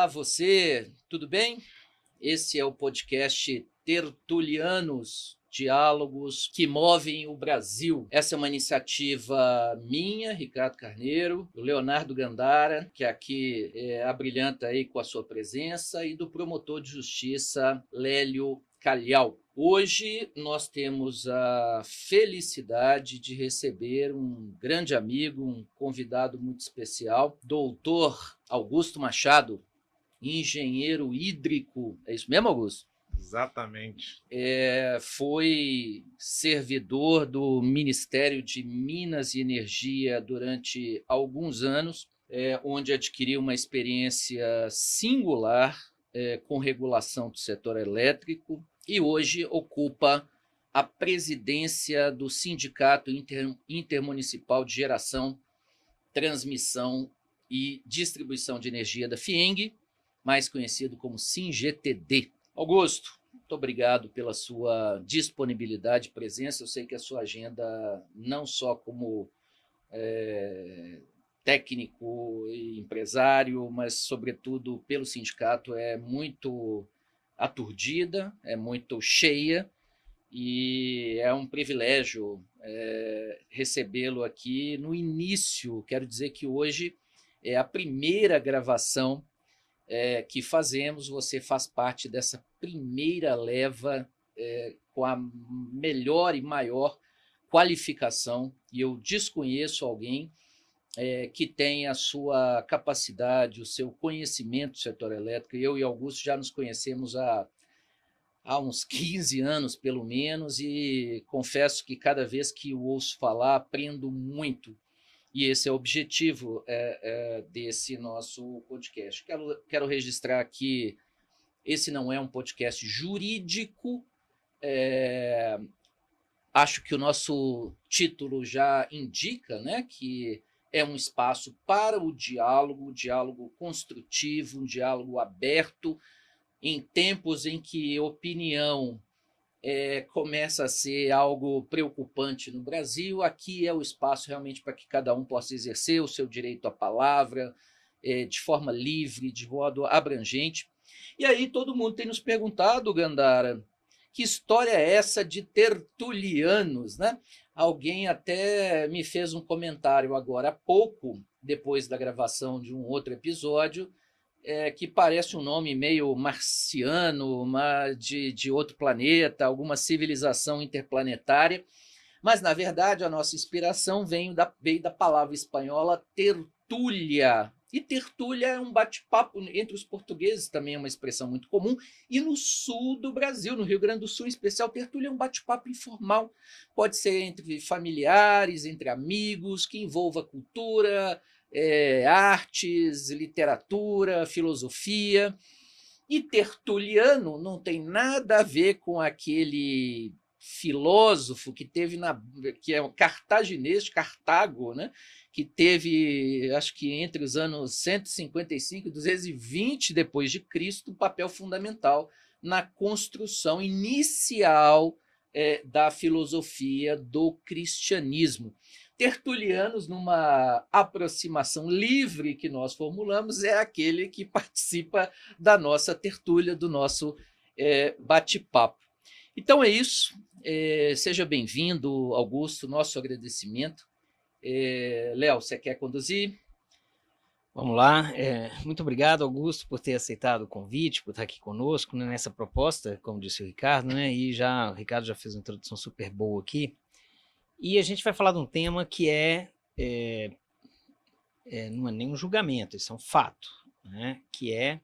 Olá, você, tudo bem? Esse é o podcast Tertulianos, diálogos que movem o Brasil. Essa é uma iniciativa minha, Ricardo Carneiro, do Leonardo Gandara, que aqui abrilhanta aí com a sua presença, e do promotor de justiça Lélio Calhau. Hoje nós temos a felicidade de receber um grande amigo, um convidado muito especial, doutor Augusto Machado, engenheiro hídrico. É isso mesmo, Augusto? Exatamente. Foi servidor do Ministério de Minas e Energia durante alguns anos, onde adquiriu uma experiência singular com regulação do setor elétrico e hoje ocupa a presidência do Sindicato Intermunicipal de Geração, Transmissão e Distribuição de Energia da FIENG, mais conhecido como SINGTD. Augusto, muito obrigado pela sua disponibilidade e presença. Eu sei que a sua agenda, não só como técnico e empresário, mas, sobretudo, pelo sindicato, é muito aturdida, é muito cheia, e é um privilégio recebê-lo aqui no início. Quero dizer que hoje é a primeira gravação que fazemos. Você faz parte dessa primeira leva com a melhor e maior qualificação, e eu desconheço alguém que tem a sua capacidade, o seu conhecimento do setor elétrico. Eu e Augusto já nos conhecemos há uns 15 anos, pelo menos, e confesso que cada vez que o ouço falar, aprendo muito. E esse é o objetivo desse nosso podcast. Quero registrar aqui, esse não é um podcast jurídico. Acho que o nosso título já indica, né, que é um espaço para o diálogo construtivo, um diálogo aberto, em tempos em que opinião começa a ser algo preocupante no Brasil. Aqui é o espaço realmente para que cada um possa exercer o seu direito à palavra de forma livre, de modo abrangente. E aí todo mundo tem nos perguntado, Gandara, que história é essa de tertulianos, né? Alguém até me fez um comentário agora há pouco, depois da gravação de um outro episódio, que parece um nome meio marciano, de outro planeta, alguma civilização interplanetária, mas, na verdade, a nossa inspiração veio da palavra espanhola tertúlia. E tertúlia é um bate-papo entre os portugueses, também é uma expressão muito comum, e no sul do Brasil, no Rio Grande do Sul em especial, tertúlia é um bate-papo informal, pode ser entre familiares, entre amigos, que envolva cultura, artes, literatura, filosofia. E tertuliano não tem nada a ver com aquele filósofo que é um cartaginês, Cartago, né? Que teve, acho que entre os anos 155 e 220 depois de Cristo, um papel fundamental na construção inicial da filosofia do cristianismo. Tertulianos, numa aproximação livre que nós formulamos, é aquele que participa da nossa tertúlia, do nosso bate-papo. Então é isso. Seja bem-vindo, Augusto, nosso agradecimento. Léo, você quer conduzir? Vamos lá. Muito obrigado, Augusto, por ter aceitado o convite, por estar aqui conosco, né, nessa proposta, como disse o Ricardo, né, e o Ricardo já fez uma introdução super boa aqui. E a gente vai falar de um tema que não é nenhum julgamento, isso é um fato, né, que é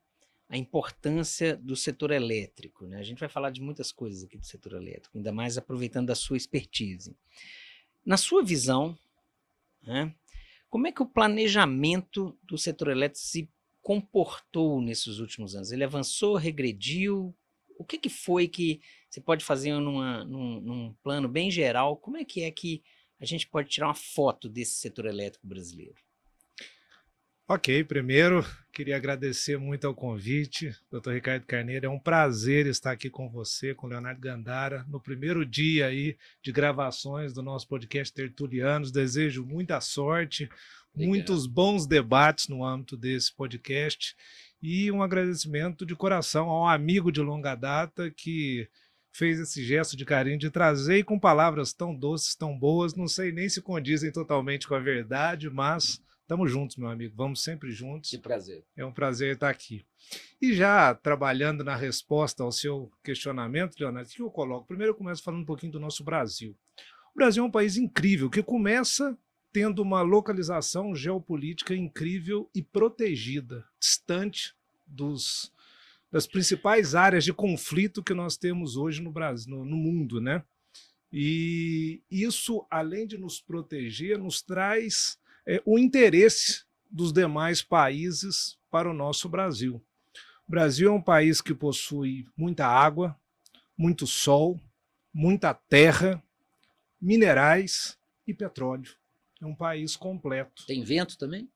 a importância do setor elétrico, né? A gente vai falar de muitas coisas aqui do setor elétrico, ainda mais aproveitando da sua expertise. Na sua visão, né, como é que o planejamento do setor elétrico se comportou nesses últimos anos? Ele avançou, regrediu? O que foi que você pode fazer num plano bem geral? Como é que a gente pode tirar uma foto desse setor elétrico brasileiro? Ok, primeiro queria agradecer muito ao convite, Dr. Ricardo Carneiro. É um prazer estar aqui com você, com o Leonardo Gandara, no primeiro dia aí de gravações do nosso podcast Tertulianos. Desejo muita sorte, muitos bons debates no âmbito desse podcast e um agradecimento de coração ao amigo de longa data que fez esse gesto de carinho de trazer e com palavras tão doces, tão boas, não sei nem se condizem totalmente com a verdade, mas estamos juntos, meu amigo, vamos sempre juntos. Que prazer. É um prazer estar aqui. E já trabalhando na resposta ao seu questionamento, Leonardo, o que eu coloco? Primeiro eu começo falando um pouquinho do nosso Brasil. O Brasil é um país incrível, que começa tendo uma localização geopolítica incrível e protegida, distante das principais áreas de conflito que nós temos hoje no Brasil, no mundo, né? E isso, além de nos proteger, nos traz o interesse dos demais países para o nosso Brasil. O Brasil é um país que possui muita água, muito sol, muita terra, minerais e petróleo. É um país completo. Tem vento também?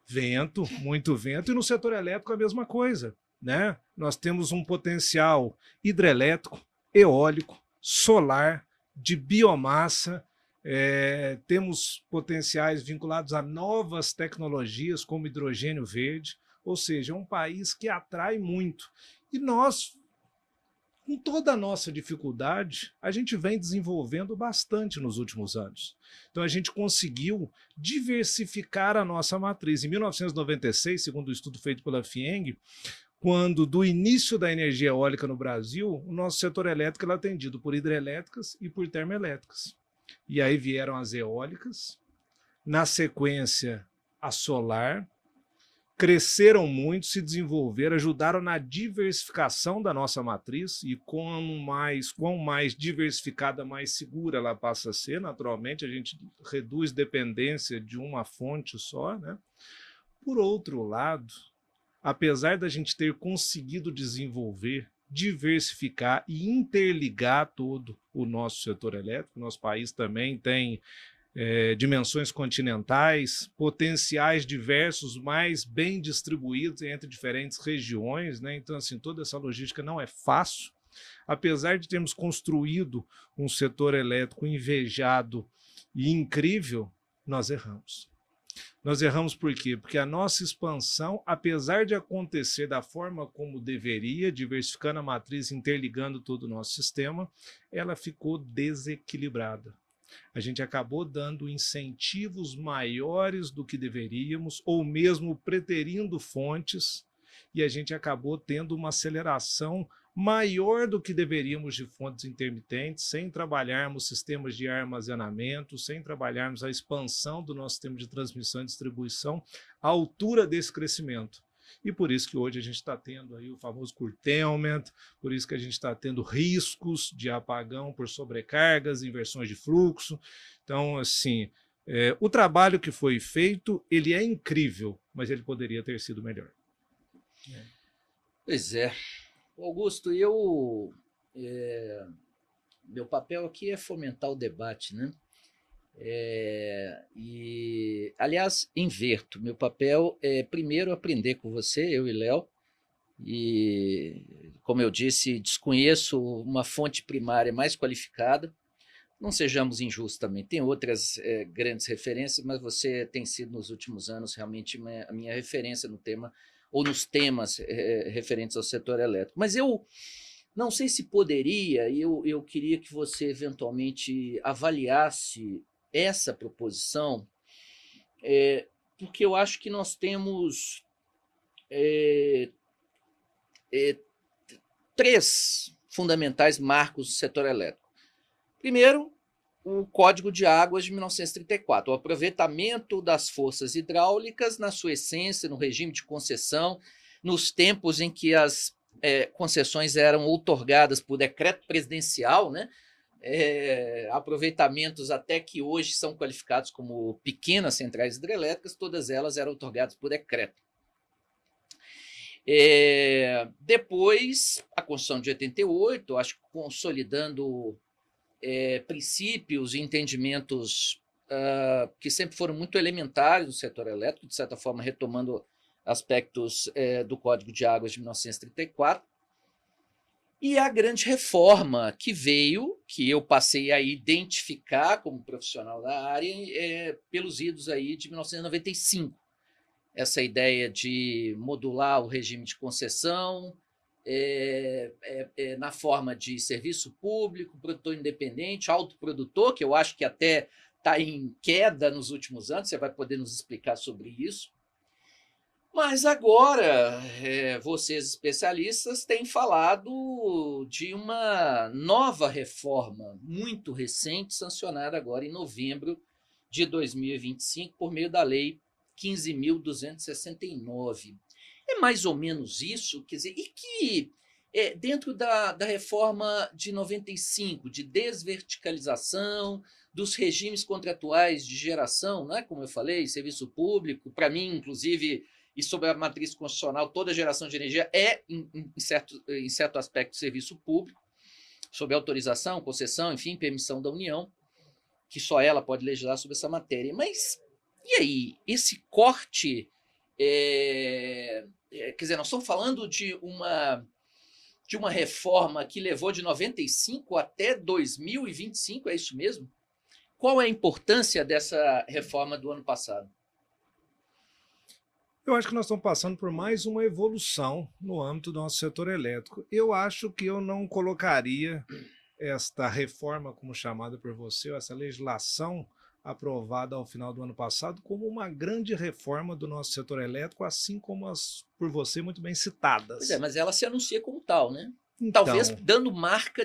Vento, muito vento. E no setor elétrico a mesma coisa, né? Nós temos um potencial hidrelétrico, eólico, solar, de biomassa, temos potenciais vinculados a novas tecnologias como hidrogênio verde, ou seja, é um país que atrai muito. E nós, com toda a nossa dificuldade, a gente vem desenvolvendo bastante nos últimos anos. Então a gente conseguiu diversificar a nossa matriz. Em 1996, segundo o estudo feito pela FIENG, quando do início da energia eólica no Brasil, o nosso setor elétrico era atendido por hidrelétricas e por termoelétricas. E aí vieram as eólicas, na sequência a solar, cresceram muito, se desenvolveram, ajudaram na diversificação da nossa matriz e quão mais diversificada, mais segura ela passa a ser. Naturalmente, a gente reduz dependência de uma fonte só, né? Por outro lado, apesar da gente ter conseguido desenvolver, diversificar e interligar todo o nosso setor elétrico, nosso país também tem dimensões continentais, potenciais diversos, mais bem distribuídos entre diferentes regiões, né? Então, assim, toda essa logística não é fácil. Apesar de termos construído um setor elétrico invejado e incrível, nós erramos. Nós erramos por quê? Porque a nossa expansão, apesar de acontecer da forma como deveria, diversificando a matriz, interligando todo o nosso sistema, ela ficou desequilibrada. A gente acabou dando incentivos maiores do que deveríamos, ou mesmo preterindo fontes, e a gente acabou tendo uma aceleração maior do que deveríamos de fontes intermitentes, sem trabalharmos sistemas de armazenamento, sem trabalharmos a expansão do nosso sistema de transmissão e distribuição à altura desse crescimento. E por isso que hoje a gente está tendo aí o famoso curtailment, por isso que a gente está tendo riscos de apagão por sobrecargas, inversões de fluxo. Então, assim, o trabalho que foi feito, ele é incrível, mas ele poderia ter sido melhor. Pois é. Augusto, meu papel aqui é fomentar o debate, né? Aliás, inverto. Meu papel é primeiro aprender com você, eu e Léo, e, como eu disse, desconheço uma fonte primária mais qualificada. Não sejamos injustos também, tem outras grandes referências, mas você tem sido nos últimos anos realmente a minha referência no tema, ou nos temas referentes ao setor elétrico. Mas eu não sei se poderia, eu queria que você eventualmente avaliasse essa proposição, porque eu acho que nós temos três fundamentais marcos do setor elétrico. Primeiro, o Código de Águas de 1934, o aproveitamento das forças hidráulicas na sua essência, no regime de concessão, nos tempos em que as concessões eram outorgadas por decreto presidencial, né? Aproveitamentos até que hoje são qualificados como pequenas centrais hidrelétricas, todas elas eram outorgadas por decreto. Depois, a Constituição de 88, acho que consolidando princípios e entendimentos que sempre foram muito elementares no setor elétrico, de certa forma retomando aspectos do Código de Águas de 1934, e a grande reforma que veio, que eu passei a identificar como profissional da área, pelos idos aí de 1995. Essa ideia de modular o regime de concessão na forma de serviço público, produtor independente, autoprodutor, que eu acho que até está em queda nos últimos anos, você vai poder nos explicar sobre isso. Mas agora, vocês especialistas têm falado de uma nova reforma muito recente, sancionada agora em novembro de 2025, por meio da Lei 15.269. É mais ou menos isso, quer dizer, e que dentro da reforma de 95, de desverticalização dos regimes contratuais de geração, né, como eu falei, serviço público, para mim, inclusive, e sobre a matriz constitucional, toda geração de energia em certo aspecto, serviço público, sob autorização, concessão, enfim, permissão da União, que só ela pode legislar sobre essa matéria. Mas, e aí, esse corte, quer dizer, nós estamos falando de uma reforma que levou de 95 até 2025, é isso mesmo? Qual é a importância dessa reforma do ano passado? Eu acho que nós estamos passando por mais uma evolução no âmbito do nosso setor elétrico. Eu acho que eu não colocaria esta reforma, como chamada por você, essa legislação aprovada ao final do ano passado, como uma grande reforma do nosso setor elétrico, assim como as por você muito bem citadas. Pois é, mas ela se anuncia como tal, né? Então, talvez dando marca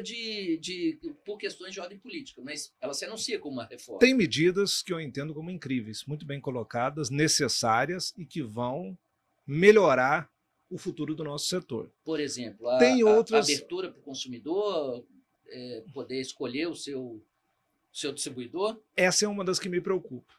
por questões de ordem política, mas ela se anuncia como uma reforma. Tem medidas que eu entendo como incríveis, muito bem colocadas, necessárias e que vão melhorar o futuro do nosso setor. Por exemplo, a abertura para o consumidor poder escolher o seu distribuidor? Essa é uma das que me preocupa.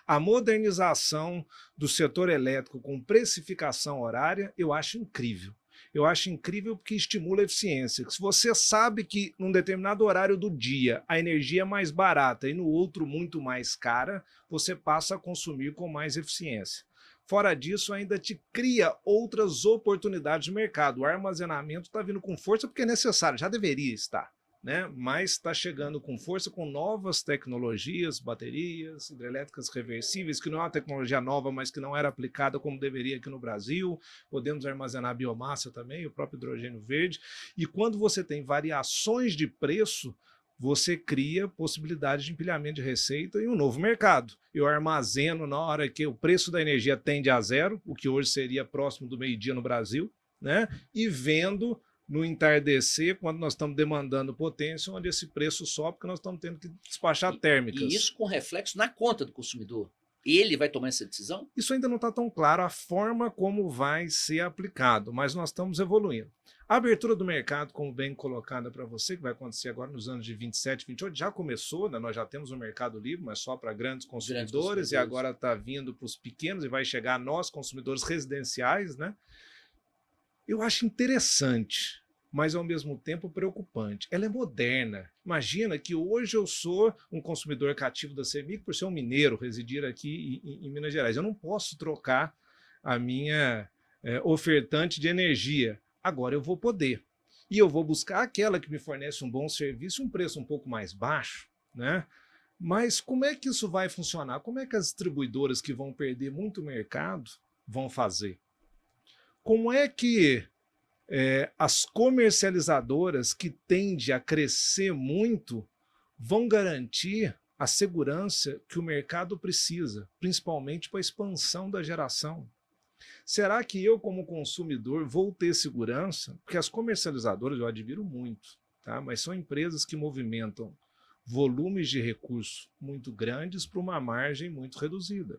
A modernização do setor elétrico com precificação horária, eu acho incrível. Eu acho incrível porque estimula a eficiência. Se você sabe que num determinado horário do dia a energia é mais barata e no outro muito mais cara, você passa a consumir com mais eficiência. Fora disso, ainda te cria outras oportunidades de mercado. O armazenamento está vindo com força porque é necessário, já deveria estar, né? Mas está chegando com força com novas tecnologias, baterias, hidrelétricas reversíveis, que não é uma tecnologia nova, mas que não era aplicada como deveria aqui no Brasil. Podemos armazenar biomassa também, o próprio hidrogênio verde. E quando você tem variações de preço, você cria possibilidade de empilhamento de receita e um novo mercado. Eu armazeno na hora que o preço da energia tende a zero, o que hoje seria próximo do meio-dia no Brasil, né? E vendo no entardecer, quando nós estamos demandando potência, onde esse preço sobe, porque nós estamos tendo que despachar térmicas. E isso com reflexo na conta do consumidor. Ele vai tomar essa decisão? Isso ainda não está tão claro, a forma como vai ser aplicado, mas nós estamos evoluindo. A abertura do mercado, como bem colocada para você, que vai acontecer agora nos anos de 27, 28, já começou, né? Nós já temos o mercado livre, mas só para grandes consumidores, e agora está vindo para os pequenos e vai chegar a nós, consumidores residenciais, né? Eu acho interessante, mas ao mesmo tempo preocupante. Ela é moderna. Imagina que hoje eu sou um consumidor cativo da CEMIG por ser um mineiro, residir aqui em Minas Gerais. Eu não posso trocar a minha ofertante de energia. Agora eu vou poder. E eu vou buscar aquela que me fornece um bom serviço, um preço um pouco mais baixo, né? Mas como é que isso vai funcionar? Como é que as distribuidoras que vão perder muito mercado vão fazer? Como é que as comercializadoras que tendem a crescer muito vão garantir a segurança que o mercado precisa, principalmente para a expansão da geração? Será que eu, como consumidor, vou ter segurança? Porque as comercializadoras eu admiro muito, tá? Mas são empresas que movimentam volumes de recursos muito grandes para uma margem muito reduzida.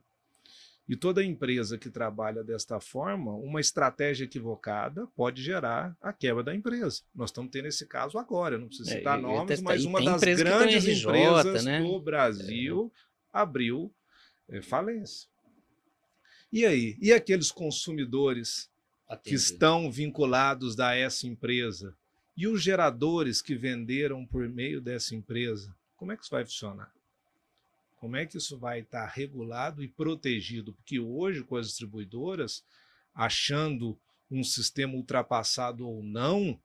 E toda empresa que trabalha desta forma, uma estratégia equivocada pode gerar a quebra da empresa. Nós estamos tendo esse caso agora, não preciso citar nomes, mas uma das grandes empresas do Brasil abriu falência. E aí? E aqueles consumidores que estão vinculados a essa empresa? E os geradores que venderam por meio dessa empresa? Como é que isso vai funcionar? Como é que isso vai estar regulado e protegido? Porque hoje, com as distribuidoras, achando um sistema ultrapassado ou não,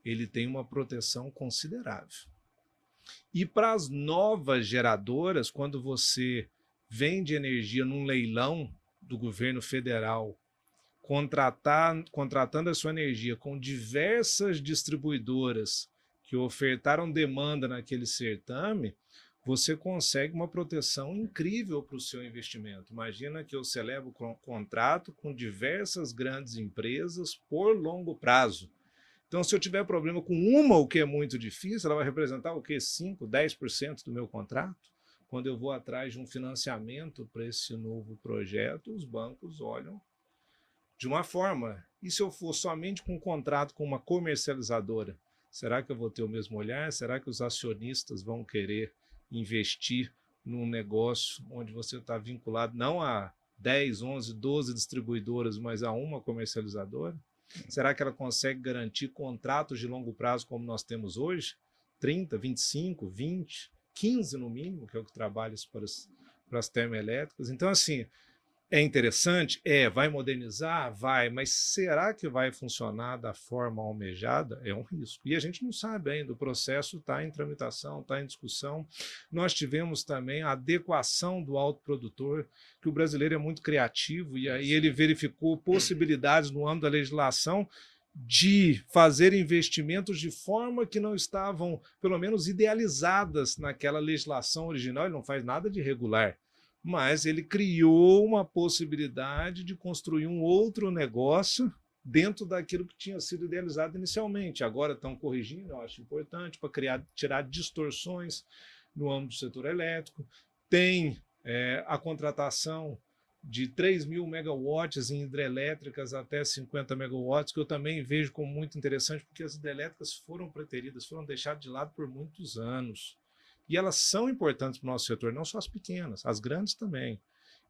ele tem uma proteção considerável. E para as novas geradoras, quando você vende energia num leilão do governo federal, contratando a sua energia com diversas distribuidoras que ofertaram demanda naquele certame, você consegue uma proteção incrível para o seu investimento. Imagina que eu celebro um contrato com diversas grandes empresas por longo prazo. Então, se eu tiver problema com uma, o que é muito difícil, ela vai representar o quê? 5%, 10% do meu contrato? Quando eu vou atrás de um financiamento para esse novo projeto, os bancos olham de uma forma. E se eu for somente com um contrato com uma comercializadora, será que eu vou ter o mesmo olhar? Será que os acionistas vão querer investir num negócio onde você está vinculado não a 10, 11, 12 distribuidoras, mas a uma comercializadora? Será que ela consegue garantir contratos de longo prazo como nós temos hoje? 30, 25, 20, 15 no mínimo, que é o que trabalha para as termoelétricas. Então, assim, é interessante? Vai modernizar? Vai, mas será que vai funcionar da forma almejada? É um risco. E a gente não sabe ainda, o processo está em tramitação, está em discussão. Nós tivemos também a adequação do autoprodutor, que o brasileiro é muito criativo, e aí ele verificou possibilidades no âmbito da legislação de fazer investimentos de forma que não estavam, pelo menos, idealizadas naquela legislação original. Ele não faz nada de irregular, mas ele criou uma possibilidade de construir um outro negócio dentro daquilo que tinha sido idealizado inicialmente. Agora estão corrigindo, eu acho importante, para tirar distorções no âmbito do setor elétrico. Tem a contratação de 3.000 megawatts em hidrelétricas até 50 megawatts, que eu também vejo como muito interessante, porque as hidrelétricas foram preteridas, foram deixadas de lado por muitos anos. E elas são importantes para o nosso setor, não só as pequenas, as grandes também.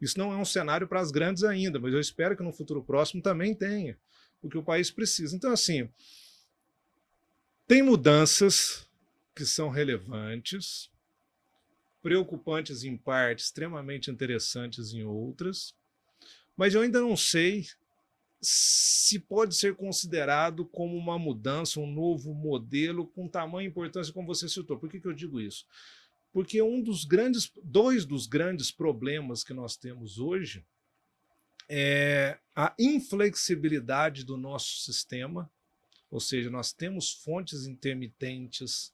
Isso não é um cenário para as grandes ainda, mas eu espero que no futuro próximo também tenha, o que o país precisa. Então, assim, tem mudanças que são relevantes, preocupantes em parte, extremamente interessantes em outras, mas eu ainda não sei se pode ser considerado como uma mudança, um novo modelo com tamanha importância como você citou. Por que eu digo isso? Porque dois dos grandes problemas que nós temos hoje é a inflexibilidade do nosso sistema, ou seja, nós temos fontes intermitentes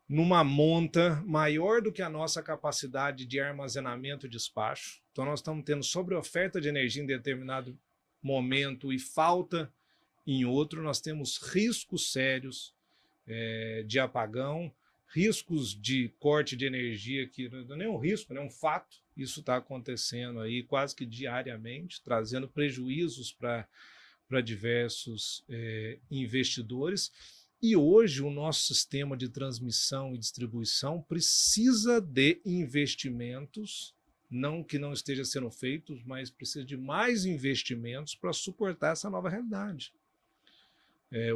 numa monta maior do que a nossa capacidade de armazenamento e despacho. Então nós estamos tendo sobreoferta de energia em determinado momento e falta em outro. Nós temos riscos sérios de apagão, riscos de corte de energia, que não é nem um risco, é um fato. Isso está acontecendo aí quase que diariamente, trazendo prejuízos para diversos investidores. E hoje o nosso sistema de transmissão e distribuição precisa de investimentos, não que não esteja sendo feitos, mas precisa de mais investimentos para suportar essa nova realidade.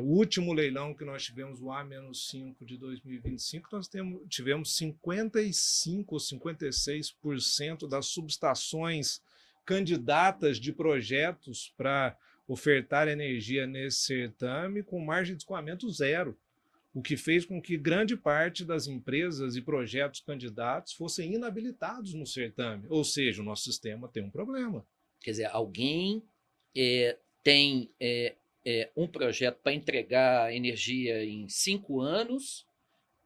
O último leilão que nós tivemos, o A-5 de 2025, nós tivemos 55% ou 56% das subestações candidatas de projetos para ofertar energia nesse certame com margem de escoamento zero, o que fez com que grande parte das empresas e projetos candidatos fossem inabilitados no certame. Ou seja, o nosso sistema tem um problema. Quer dizer, alguém tem um projeto para entregar energia em 5 anos,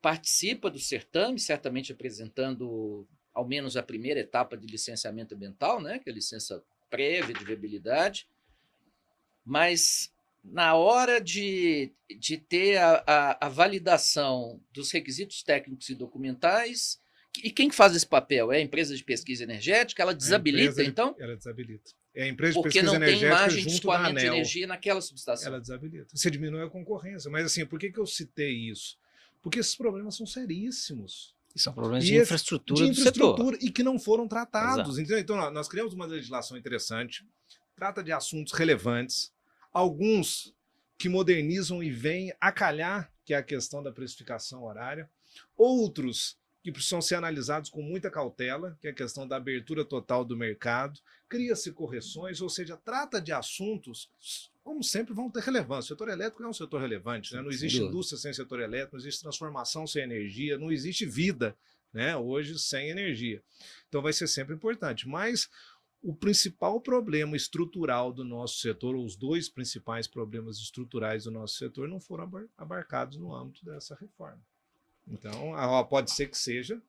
participa do certame, certamente apresentando ao menos a primeira etapa de licenciamento ambiental, né, que é a licença prévia de viabilidade, mas na hora de ter a validação dos requisitos técnicos e documentais, e quem faz esse papel? É a empresa de pesquisa energética? Ela desabilita, então? Ela desabilita. É a empresa de porque pesquisa não tem energética margem de junto da escoamento de ANEEL. energia naquela subestação. Ela desabilita. Você diminui a concorrência. Mas assim, por que eu citei isso? Porque esses problemas são seríssimos. E são problemas de infraestrutura do setor. E que não foram tratados. Então, nós criamos uma legislação interessante, trata de assuntos relevantes, alguns que modernizam e vêm a calhar, que é a questão da precificação horária, outros que precisam ser analisados com muita cautela, que é a questão da abertura total do mercado, cria-se correções, ou seja, trata de assuntos, como sempre, vão ter relevância. O setor elétrico é um setor relevante, né? Não existe indústria sem setor elétrico, não existe transformação sem energia, não existe vida, né, hoje sem energia. Então vai ser sempre importante, mas o principal problema estrutural do nosso setor, ou os dois principais problemas estruturais do nosso setor, não foram abarcados no âmbito dessa reforma. Então, pode ser que seja.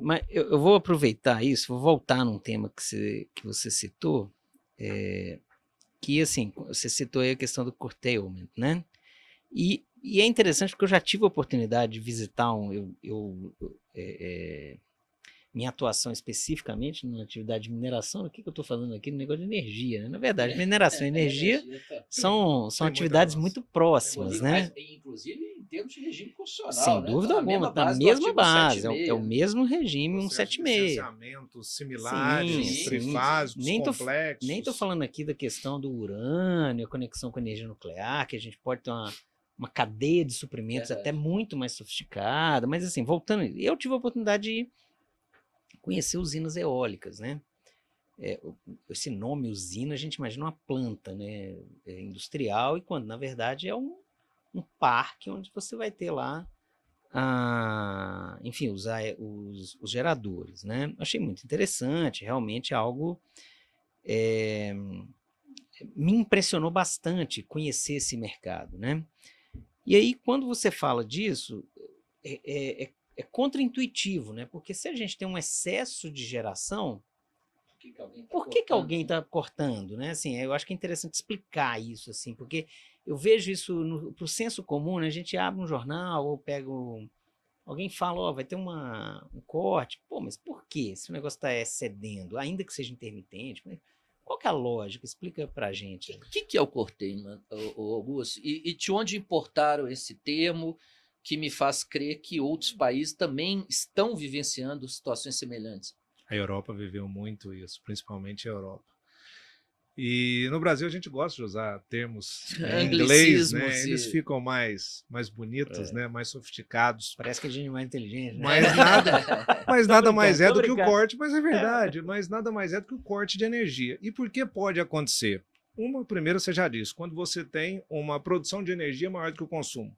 Mas eu vou aproveitar isso, vou voltar num tema que você citou, que assim, você citou aí a questão do curtailment, né? E é interessante porque eu já tive a oportunidade de visitar minha atuação especificamente na atividade de mineração. O que eu estou falando aqui? No negócio de energia, né? Na verdade, mineração e energia são atividades muito próximas, né? Inclusive em termos de regime constitucional. Sem dúvida alguma, na mesma base. É o mesmo regime 176. Licenciamentos similares, trifásicos, complexos. Nem estou falando aqui da questão do urânio, a conexão com a energia nuclear, que a gente pode ter uma cadeia de suprimentos até muito mais sofisticada. Mas assim, voltando, eu tive a oportunidade de conhecer usinas eólicas, né? Esse nome usina, a gente imagina uma planta, né, industrial, e quando na verdade é um parque onde você vai ter lá, enfim, os geradores, né? Achei muito interessante, realmente algo me impressionou bastante conhecer esse mercado, né? E aí, quando você fala disso, é contraintuitivo, né? Porque se a gente tem um excesso de geração, por que alguém está cortando, né? Assim, eu acho que é interessante explicar isso, assim, porque eu vejo isso pro senso comum, né? A gente abre um jornal ou pega alguém fala, vai ter um corte. Pô, mas por quê? Se o negócio está excedendo, ainda que seja intermitente, qual que é a lógica? Explica pra gente. O que é o curtailment, Augusto? E de onde importaram esse termo, que me faz crer que outros países também estão vivenciando situações semelhantes? A Europa viveu muito isso, principalmente a Europa. E no Brasil a gente gosta de usar termos em inglês, né? Eles ficam mais bonitos, né? Mais sofisticados. Parece que a gente é mais inteligente, né? Mas nada mais é do que o corte, mas é verdade, mas nada mais é do que o corte de energia. E por que pode acontecer? Primeiro você já disse, quando você tem uma produção de energia maior do que o consumo.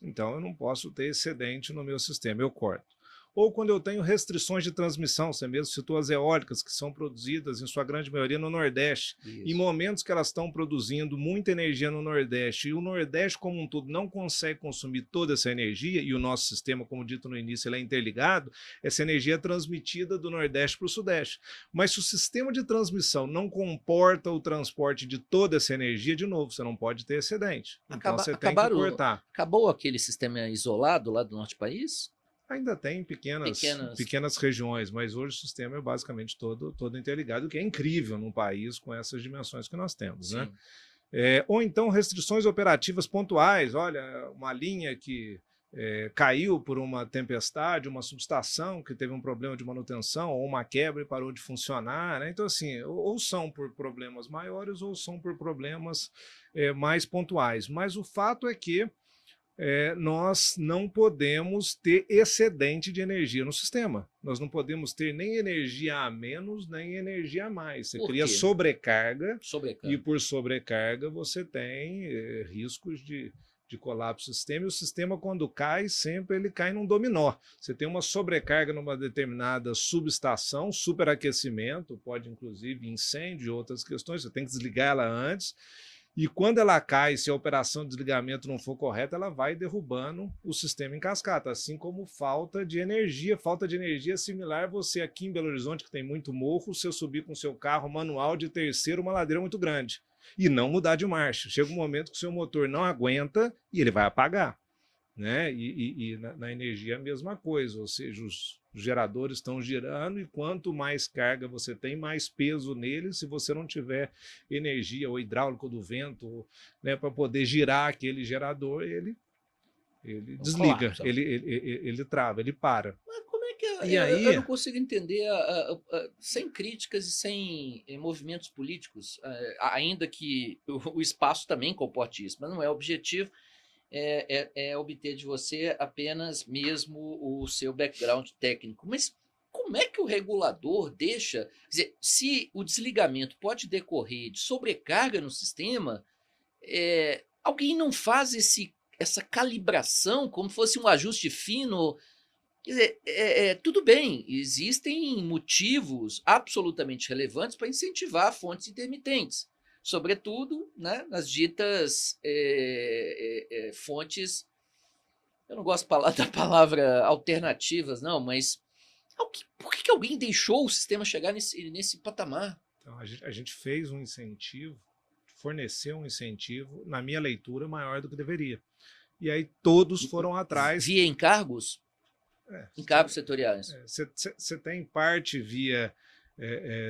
Então, eu não posso ter excedente no meu sistema, eu corto. Ou quando eu tenho restrições de transmissão, você mesmo citou as eólicas, que são produzidas, em sua grande maioria, no Nordeste. Isso. Em momentos que elas estão produzindo muita energia no Nordeste, e o Nordeste como um todo não consegue consumir toda essa energia, e o nosso sistema, como dito no início, ele é interligado, essa energia é transmitida do Nordeste para o Sudeste. Mas se o sistema de transmissão não comporta o transporte de toda essa energia, de novo, você não pode ter excedente. Então você tem que cortar. Acabou aquele sistema isolado lá do norte do país? Ainda tem pequenas regiões, mas hoje o sistema é basicamente todo interligado, o que é incrível num país com essas dimensões que nós temos, né? Ou então restrições operativas pontuais. Olha, uma linha que caiu por uma tempestade, uma subestação que teve um problema de manutenção, ou uma quebra e parou de funcionar, né? Então, assim, ou são por problemas maiores ou são por problemas mais pontuais. Mas o fato é que nós não podemos ter excedente de energia no sistema. Nós não podemos ter nem energia a menos, nem energia a mais. Você cria sobrecarga, e por sobrecarga você tem riscos de colapso do sistema, e o sistema, quando cai, sempre ele cai num dominó. Você tem uma sobrecarga numa determinada subestação, superaquecimento, pode inclusive incêndio e outras questões, você tem que desligar ela antes. E quando ela cai, se a operação de desligamento não for correta, ela vai derrubando o sistema em cascata, assim como falta de energia. Falta de energia é similar você aqui em Belo Horizonte, que tem muito morro, se eu subir com seu carro manual de terceiro, uma ladeira muito grande, e não mudar de marcha. Chega um momento que o seu motor não aguenta e ele vai apagar, né? E na energia é a mesma coisa, ou seja, os geradores estão girando, e quanto mais carga você tem, mais peso nele. Se você não tiver energia ou hidráulico do vento, né, para poder girar aquele gerador, ele desliga, ele trava, ele para. Mas como é que eu não consigo entender, sem críticas e sem movimentos políticos, ainda que o espaço também comporte isso, mas não é objetivo. é obter de você apenas mesmo o seu background técnico. Mas como é que o regulador deixa... Quer dizer, se o desligamento pode decorrer de sobrecarga no sistema, alguém não faz essa calibração como fosse um ajuste fino? Quer dizer, tudo bem, existem motivos absolutamente relevantes para incentivar fontes intermitentes, sobretudo, né, nas ditas fontes, eu não gosto da palavra alternativas, não, mas por que alguém deixou o sistema chegar nesse patamar? Então, a gente fez um incentivo, forneceu um incentivo, na minha leitura, maior do que deveria. E aí todos foram atrás. Via encargos? Encargos setoriais. Você tem parte via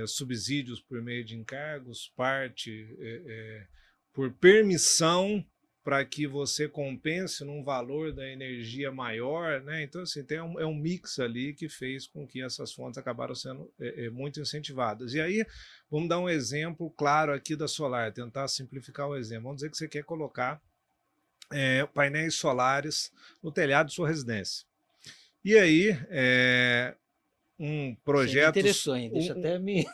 subsídios por meio de encargos, parte por permissão para que você compense num valor da energia maior, né? Então, assim, tem um mix ali que fez com que essas fontes acabaram sendo muito incentivadas. E aí, vamos dar um exemplo claro aqui da solar, tentar simplificar o exemplo. Vamos dizer que você quer colocar painéis solares no telhado de sua residência. E aí, um projeto... Você me interessou, hein? Deixa até me...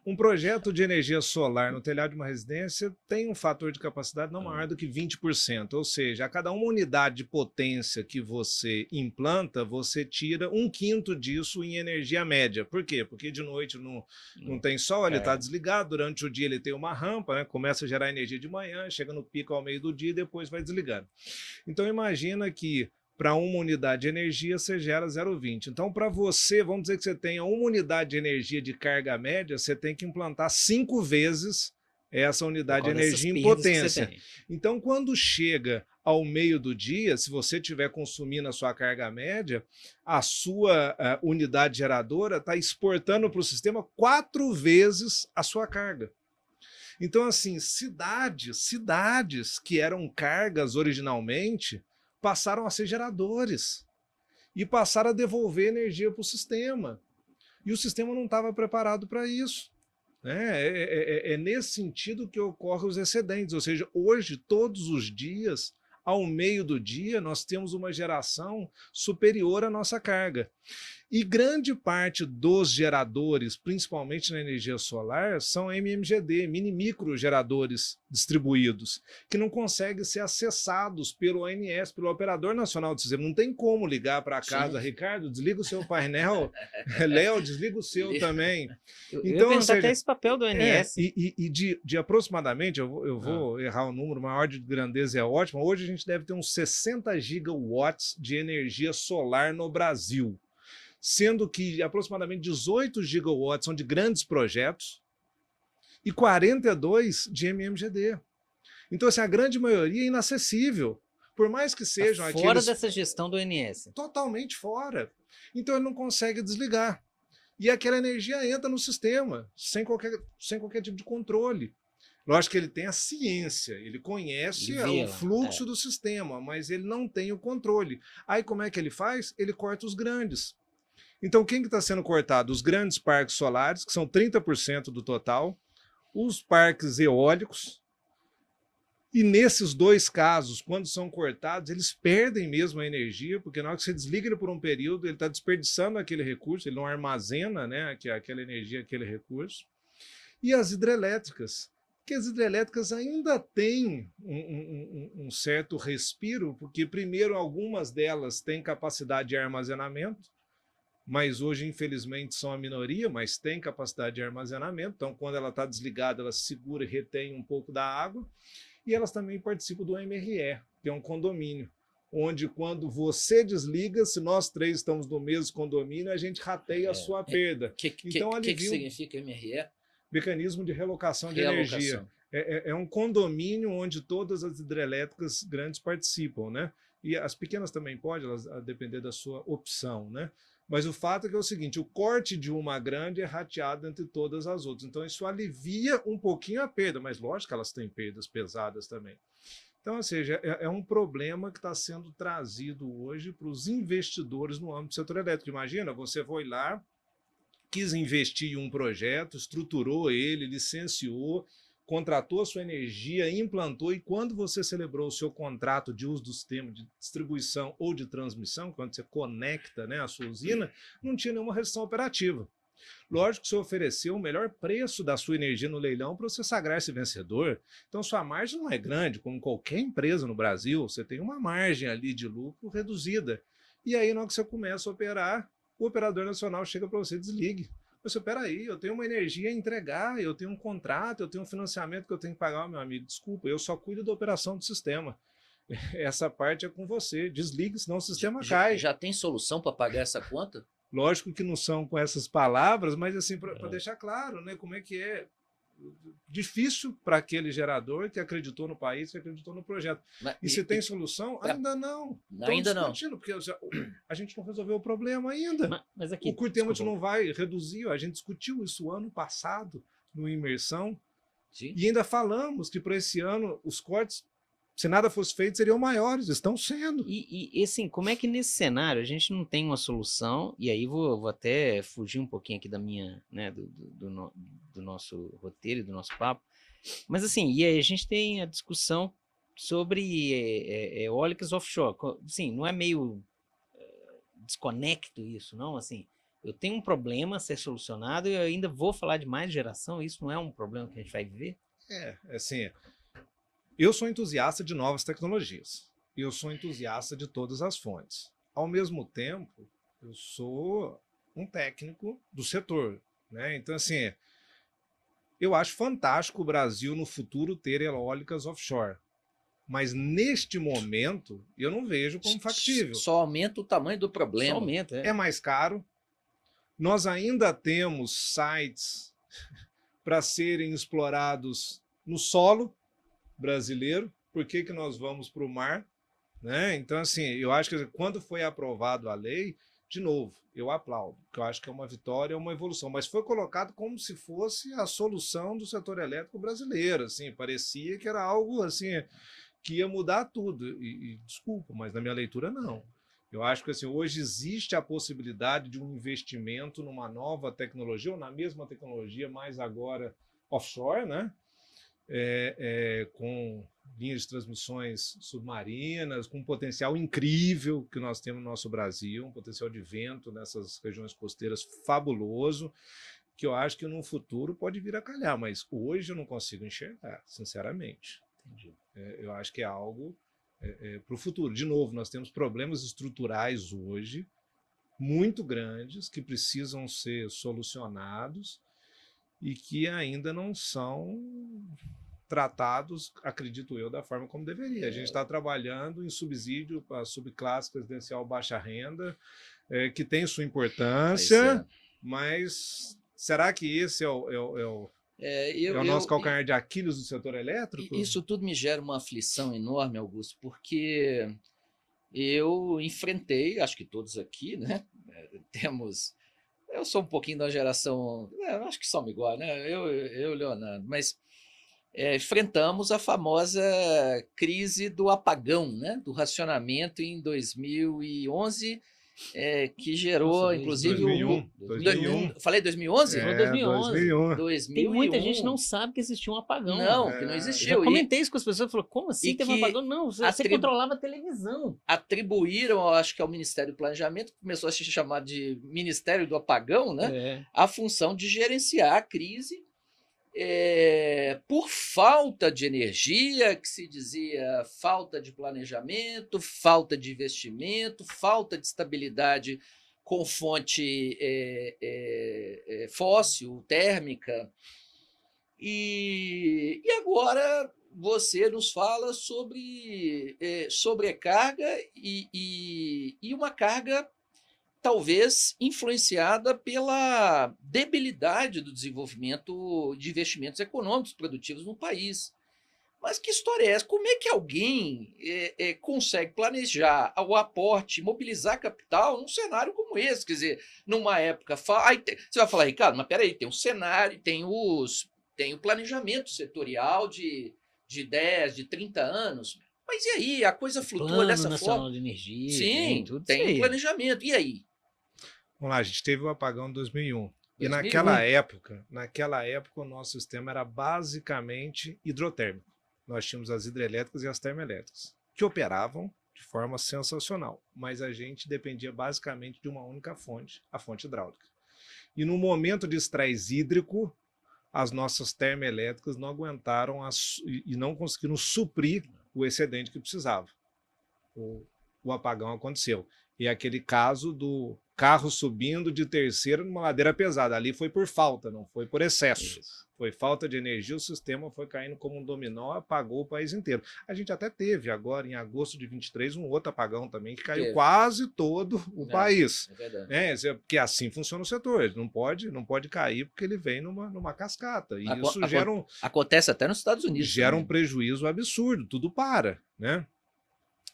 Um projeto de energia solar no telhado de uma residência tem um fator de capacidade não maior do que 20%, ou seja, a cada uma unidade de potência que você implanta, você tira 1/5 disso em energia média. Por quê? Porque de noite não tem sol, ele está desligado, durante o dia ele tem uma rampa, né? Começa a gerar energia de manhã, chega no pico ao meio do dia e depois vai desligando. Então imagina que para uma unidade de energia, você gera 0,20. Então, para você, vamos dizer que você tenha uma unidade de energia de carga média, você tem que implantar 5 vezes essa unidade de energia em potência. Então, quando chega ao meio do dia, se você estiver consumindo a sua carga média, a sua unidade geradora está exportando para o sistema 4 vezes a sua carga. Então, assim, cidades que eram cargas originalmente, passaram a ser geradores e passaram a devolver energia para o sistema. E o sistema não estava preparado para isso. É nesse sentido que ocorrem os excedentes. Ou seja, hoje, todos os dias, ao meio do dia, nós temos uma geração superior à nossa carga. E grande parte dos geradores, principalmente na energia solar, são MMGD, mini-micro geradores distribuídos, que não conseguem ser acessados pelo ONS, pelo Operador Nacional do Sistema. Não tem como ligar para casa, Ricardo, desliga o seu painel, Léo, desliga o seu também. Então, ou seja, até esse papel do ONS. De aproximadamente, eu vou errar o número, uma ordem de grandeza é ótima, hoje a gente deve ter uns 60 gigawatts de energia solar no Brasil, sendo que aproximadamente 18 gigawatts são de grandes projetos e 42 de MMGD. Então, assim, a grande maioria é inacessível, por mais que sejam fora dessa gestão do ONS. Totalmente fora. Então, ele não consegue desligar. E aquela energia entra no sistema, sem qualquer tipo de controle. Lógico que ele tem a ciência, ele conhece o fluxo do sistema, mas ele não tem o controle. Aí, como é que ele faz? Ele corta os grandes. Então, quem que está sendo cortado? Os grandes parques solares, que são 30% do total, os parques eólicos, e nesses dois casos, quando são cortados, eles perdem mesmo a energia, porque na hora que você desliga ele por um período, ele está desperdiçando aquele recurso, ele não armazena, né, aquela energia, aquele recurso. E as hidrelétricas, que as hidrelétricas ainda têm um certo respiro, porque primeiro algumas delas têm capacidade de armazenamento, mas hoje, infelizmente, são a minoria, mas tem capacidade de armazenamento. Então, quando ela está desligada, ela segura e retém um pouco da água. E elas também participam do MRE, que é um condomínio, onde quando você desliga, se nós três estamos no mesmo condomínio, a gente rateia a sua perda. Então, o que significa MRE? Mecanismo de relocação de energia. É um condomínio onde todas as hidrelétricas grandes participam, né? E as pequenas também podem, elas, a depender da sua opção, né? Mas o fato é que é o seguinte, o corte de uma grande é rateado entre todas as outras. Então, isso alivia um pouquinho a perda, mas lógico que elas têm perdas pesadas também. Então, ou seja, é um problema que está sendo trazido hoje para os investidores no âmbito do setor elétrico. Imagina, você foi lá, quis investir em um projeto, estruturou ele, licenciou, contratou a sua energia, implantou, e quando você celebrou o seu contrato de uso do sistema de distribuição ou de transmissão, quando você conecta, né, a sua usina, não tinha nenhuma restrição operativa. Lógico que você ofereceu o melhor preço da sua energia no leilão para você sagrar-se vencedor. Então, sua margem não é grande, como qualquer empresa no Brasil, você tem uma margem ali de lucro reduzida. E aí, na hora que você começa a operar, o operador nacional chega para você e desligue. Você, peraí, eu tenho uma energia a entregar, eu tenho um contrato, eu tenho um financiamento que eu tenho que pagar, meu amigo. Desculpa, eu só cuido da operação do sistema. Essa parte é com você. Desligue, senão o sistema cai. Já tem solução para pagar essa conta? Lógico que não são com essas palavras, mas assim, para deixar claro, né, como é que é difícil para aquele gerador que acreditou no país, que acreditou no projeto. E se tem solução? Ainda não. Ainda não. Porque a gente não resolveu o problema ainda. Mas aqui, o curtailment não vai reduzir. A gente discutiu isso ano passado no Imersão. Sim. E ainda falamos que para esse ano os cortes, se nada fosse feito, seriam maiores. Estão sendo. E assim, como é que nesse cenário a gente não tem uma solução? E aí vou até fugir um pouquinho aqui da minha, né, do nosso roteiro e do nosso papo. Mas assim, e aí a gente tem a discussão sobre eólicas offshore. Assim, não é meio desconecto isso, não? Assim, eu tenho um problema a ser solucionado e eu ainda vou falar de mais geração. Isso não é um problema que a gente vai viver? Assim, eu sou entusiasta de novas tecnologias. Eu sou entusiasta de todas as fontes. Ao mesmo tempo, eu sou um técnico do setor, né? Então, assim, eu acho fantástico o Brasil no futuro ter eólicas offshore. Mas neste momento, eu não vejo como factível. Só aumenta o tamanho do problema. Só aumenta, É mais caro. Nós ainda temos sites para serem explorados no solo brasileiro. Por que nós vamos para o mar? Né? Então, assim, eu acho que quando foi aprovado a lei, de novo, eu aplaudo, porque eu acho que é uma vitória, é uma evolução, mas foi colocado como se fosse a solução do setor elétrico brasileiro, assim, parecia que era algo assim que ia mudar tudo, e desculpa, mas na minha leitura não. Eu acho que assim, hoje existe a possibilidade de um investimento numa nova tecnologia, ou na mesma tecnologia, mas agora offshore, né? Com linhas de transmissões submarinas, com um potencial incrível que nós temos no nosso Brasil, um potencial de vento nessas regiões costeiras fabuloso, que eu acho que no futuro pode vir a calhar, mas hoje eu não consigo enxergar, sinceramente. Entendi. Eu acho que é algo para o futuro. De novo, nós temos problemas estruturais hoje muito grandes que precisam ser solucionados e que ainda não são tratados, acredito eu, da forma como deveria. A gente está trabalhando em subsídio para a subclasse presidencial baixa renda, que tem sua importância, mas será que esse é o nosso calcanhar de Aquiles do setor elétrico? Isso tudo me gera uma aflição enorme, Augusto, porque eu enfrentei, acho que todos aqui, né, eu sou um pouquinho da geração, acho que somos igual, né? Eu Leonardo, mas enfrentamos a famosa crise do apagão, né? Do racionamento em 2011, que gerou, Nossa, inclusive... 2001. Falei 2011? Foi 2011. 2001. Tem muita gente que não sabe que existia um apagão. Não, que não Eu existiu. já comentei isso com as pessoas, falou, como assim E teve um que apagão? Não, você controlava a televisão. Atribuíram, acho que ao Ministério do Planejamento, que começou a se chamar de Ministério do Apagão, né? A função de gerenciar a crise por falta de energia, que se dizia falta de planejamento, falta de investimento, falta de estabilidade com fonte fóssil, térmica. E agora você nos fala sobre sobrecarga e uma carga talvez influenciada pela debilidade do desenvolvimento de investimentos econômicos produtivos no país. Mas que história é essa? Como é que alguém consegue planejar o aporte, mobilizar capital num cenário como esse? Quer dizer, numa época... Você vai falar, Ricardo, mas peraí, tem um cenário, tem o planejamento setorial de 10, de 30 anos... Mas e aí? A coisa flutua Plano dessa Nacional forma? de Energia. Sim, tudo tem isso um aí. planejamento. E aí? Vamos lá, a gente teve o apagão em 2001. E 2001. naquela época, o nosso sistema era basicamente hidrotérmico. Nós tínhamos as hidrelétricas e as termoelétricas, que operavam de forma sensacional, mas a gente dependia basicamente de uma única fonte, a fonte hidráulica. E no momento de estresse hídrico, as nossas termoelétricas não aguentaram e não conseguiram suprir o excedente que precisava. O apagão aconteceu. E aquele caso do carro subindo de terceira numa ladeira pesada. Ali foi por falta, não foi por excesso. Isso. Foi falta de energia, o sistema foi caindo como um dominó, apagou o país inteiro. A gente até teve agora, em agosto de 23, um outro apagão também, que caiu quase todo o país. É verdade. Porque assim funciona o setor. Ele não pode cair porque ele vem numa cascata. E isso acontece até nos Estados Unidos. Gera um prejuízo absurdo, tudo para, né?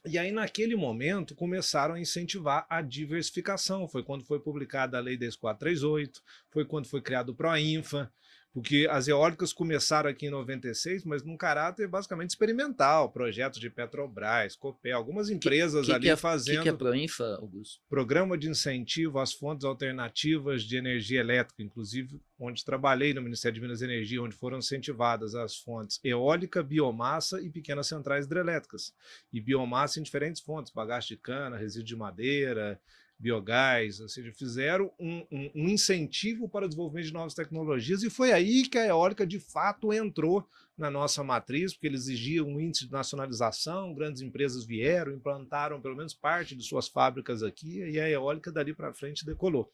E aí, naquele momento, começaram a incentivar a diversificação. Foi quando foi publicada a Lei 10.438, foi quando foi criado o PROINFA, porque as eólicas começaram aqui em 96, mas num caráter basicamente experimental, projetos de Petrobras, Copel, algumas empresas fazendo... O que é PROINFA, Augusto? Programa de incentivo às fontes alternativas de energia elétrica, inclusive onde trabalhei no Ministério de Minas e Energia, onde foram incentivadas as fontes eólica, biomassa e pequenas centrais hidrelétricas. E biomassa em diferentes fontes, bagaço de cana, resíduo de madeira, biogás, ou seja, fizeram um incentivo para o desenvolvimento de novas tecnologias, e foi aí que a eólica de fato entrou na nossa matriz, porque ele exigia um índice de nacionalização, grandes empresas vieram, implantaram pelo menos parte de suas fábricas aqui, e a eólica dali para frente decolou.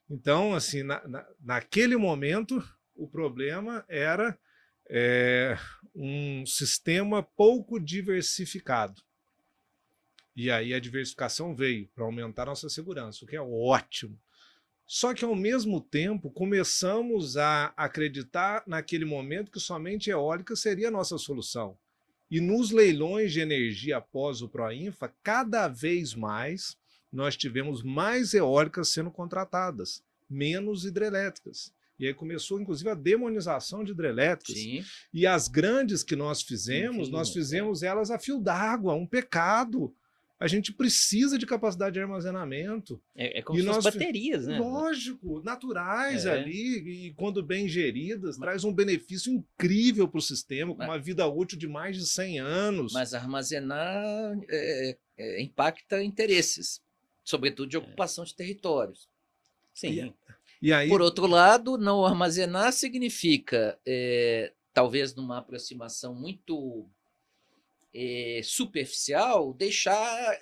Então, assim, naquele momento, o problema era um sistema pouco diversificado. E aí a diversificação veio para aumentar a nossa segurança, o que é ótimo. Só que, ao mesmo tempo, começamos a acreditar naquele momento que somente eólica seria a nossa solução. E nos leilões de energia após o PROINFA, cada vez mais nós tivemos mais eólicas sendo contratadas, menos hidrelétricas. E aí começou, inclusive, a demonização de hidrelétricas. Sim. E as grandes que nós fizemos elas a fio d'água, um pecado. A gente precisa de capacidade de armazenamento. É como se fossem baterias, né? Lógico, naturais ali, e quando bem geridas, traz um benefício incrível para o sistema, com uma vida útil de mais de 100 anos. Mas armazenar impacta interesses, sobretudo de ocupação de territórios. Sim. E aí, por outro lado, não armazenar significa, talvez numa aproximação muito superficial, deixar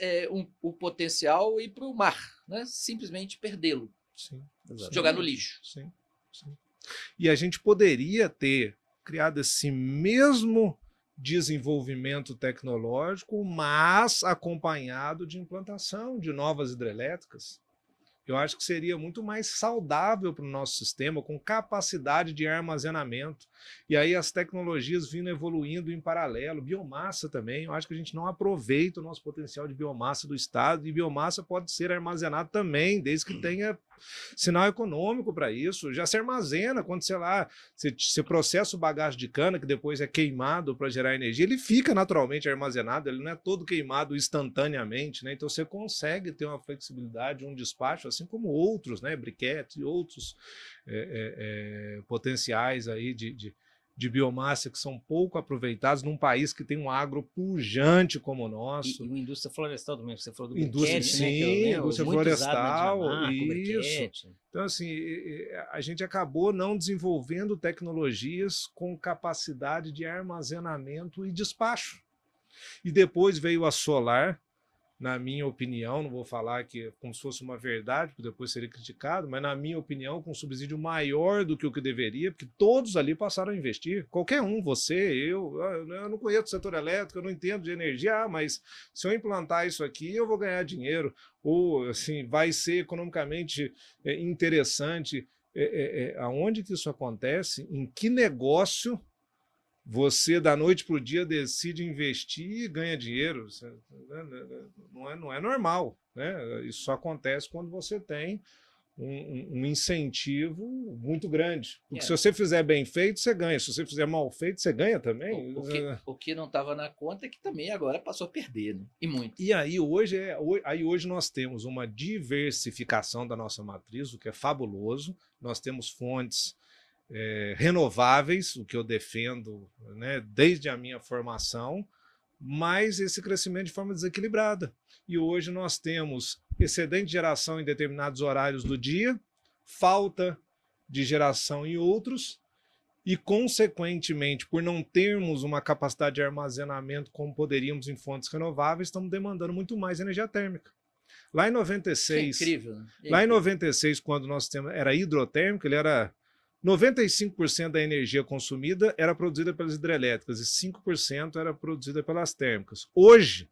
o potencial ir para o mar, né? Simplesmente perdê-lo, jogar no lixo. Sim. E a gente poderia ter criado esse mesmo desenvolvimento tecnológico, mas acompanhado de implantação de novas hidrelétricas. Eu acho que seria muito mais saudável para o nosso sistema, com capacidade de armazenamento. E aí as tecnologias vindo evoluindo em paralelo. Biomassa também, eu acho que a gente não aproveita o nosso potencial de biomassa do estado, e biomassa pode ser armazenado também, desde que tenha sinal econômico para isso. Já se armazena quando, sei lá, você processa o bagaço de cana, que depois é queimado para gerar energia, ele fica naturalmente armazenado, ele não é todo queimado instantaneamente, né? Então você consegue ter uma flexibilidade, um despacho, assim como outros, né, briquetes e outros potenciais aí de biomassa que são pouco aproveitados num país que tem um agro pujante como o nosso. E uma indústria florestal também, você falou do indústria, briquete, sim, né? indústria florestal, isso. Então, assim, a gente acabou não desenvolvendo tecnologias com capacidade de armazenamento e despacho. E depois veio a solar, na minha opinião, não vou falar que é como se fosse uma verdade, porque depois seria criticado, mas na minha opinião, com um subsídio maior do que o que deveria, porque todos ali passaram a investir. Qualquer um, você, eu não conheço o setor elétrico, eu não entendo de energia, mas se eu implantar isso aqui, eu vou ganhar dinheiro, ou assim, vai ser economicamente interessante. Aonde que isso acontece? Em que negócio você, da noite para o dia, decide investir e ganha dinheiro? Não é normal, né? Isso só acontece quando você tem um incentivo muito grande. Porque É. se você fizer bem feito, você ganha. Se você fizer mal feito, você ganha também. O que não estava na conta é que também agora passou a perder, né? E muito. E aí hoje nós temos uma diversificação da nossa matriz, o que é fabuloso. Nós temos fontes renováveis, o que eu defendo, né, desde a minha formação, mas esse crescimento de forma desequilibrada. E hoje nós temos excedente de geração em determinados horários do dia, falta de geração em outros, e, consequentemente, por não termos uma capacidade de armazenamento como poderíamos em fontes renováveis, estamos demandando muito mais energia térmica. Lá em 96, é incrível, né? Lá em 96, quando nós temos, era hidrotérmico, ele era 95% da energia consumida era produzida pelas hidrelétricas e 5% era produzida pelas térmicas. Hoje,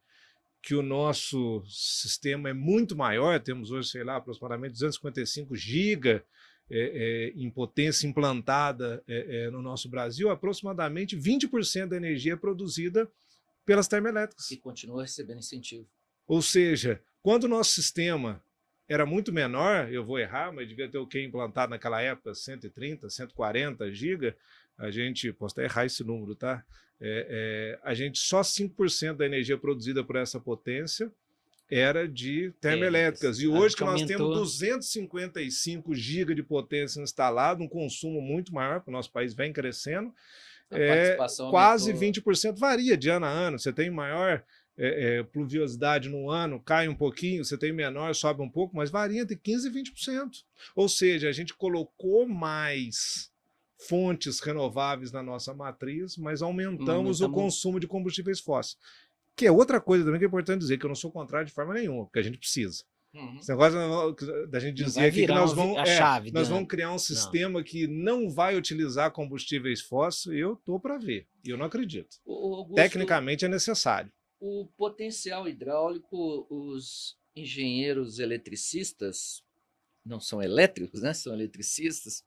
que o nosso sistema é muito maior, temos hoje, sei lá, aproximadamente 255 GB em potência implantada no nosso Brasil, aproximadamente 20% da energia é produzida pelas termoelétricas. E continua recebendo incentivo. Ou seja, quando o nosso sistema era muito menor, eu vou errar, mas devia ter o que implantado naquela época, 130, 140 GB, a gente, posso até errar esse número, tá? A gente, só 5% da energia produzida por essa potência era de termoelétricas. E hoje que nós temos 255 GB de potência instalada, um consumo muito maior, porque o nosso país vem crescendo, quase 20%, varia de ano a ano. Você tem maior pluviosidade no ano, cai um pouquinho, você tem menor, sobe um pouco, mas varia entre 15% e 20%. Ou seja, a gente colocou mais fontes renováveis na nossa matriz, mas aumentamos o consumo de combustíveis fósseis. Que é outra coisa também que é importante dizer, que eu não sou contrário de forma nenhuma, porque a gente precisa. Esse negócio da gente dizer aqui que nós vamos criar um sistema que não vai utilizar combustíveis fósseis, eu estou para ver, e eu não acredito. Augusto, tecnicamente é necessário. O potencial hidráulico, os engenheiros eletricistas, não são elétricos, né? São eletricistas,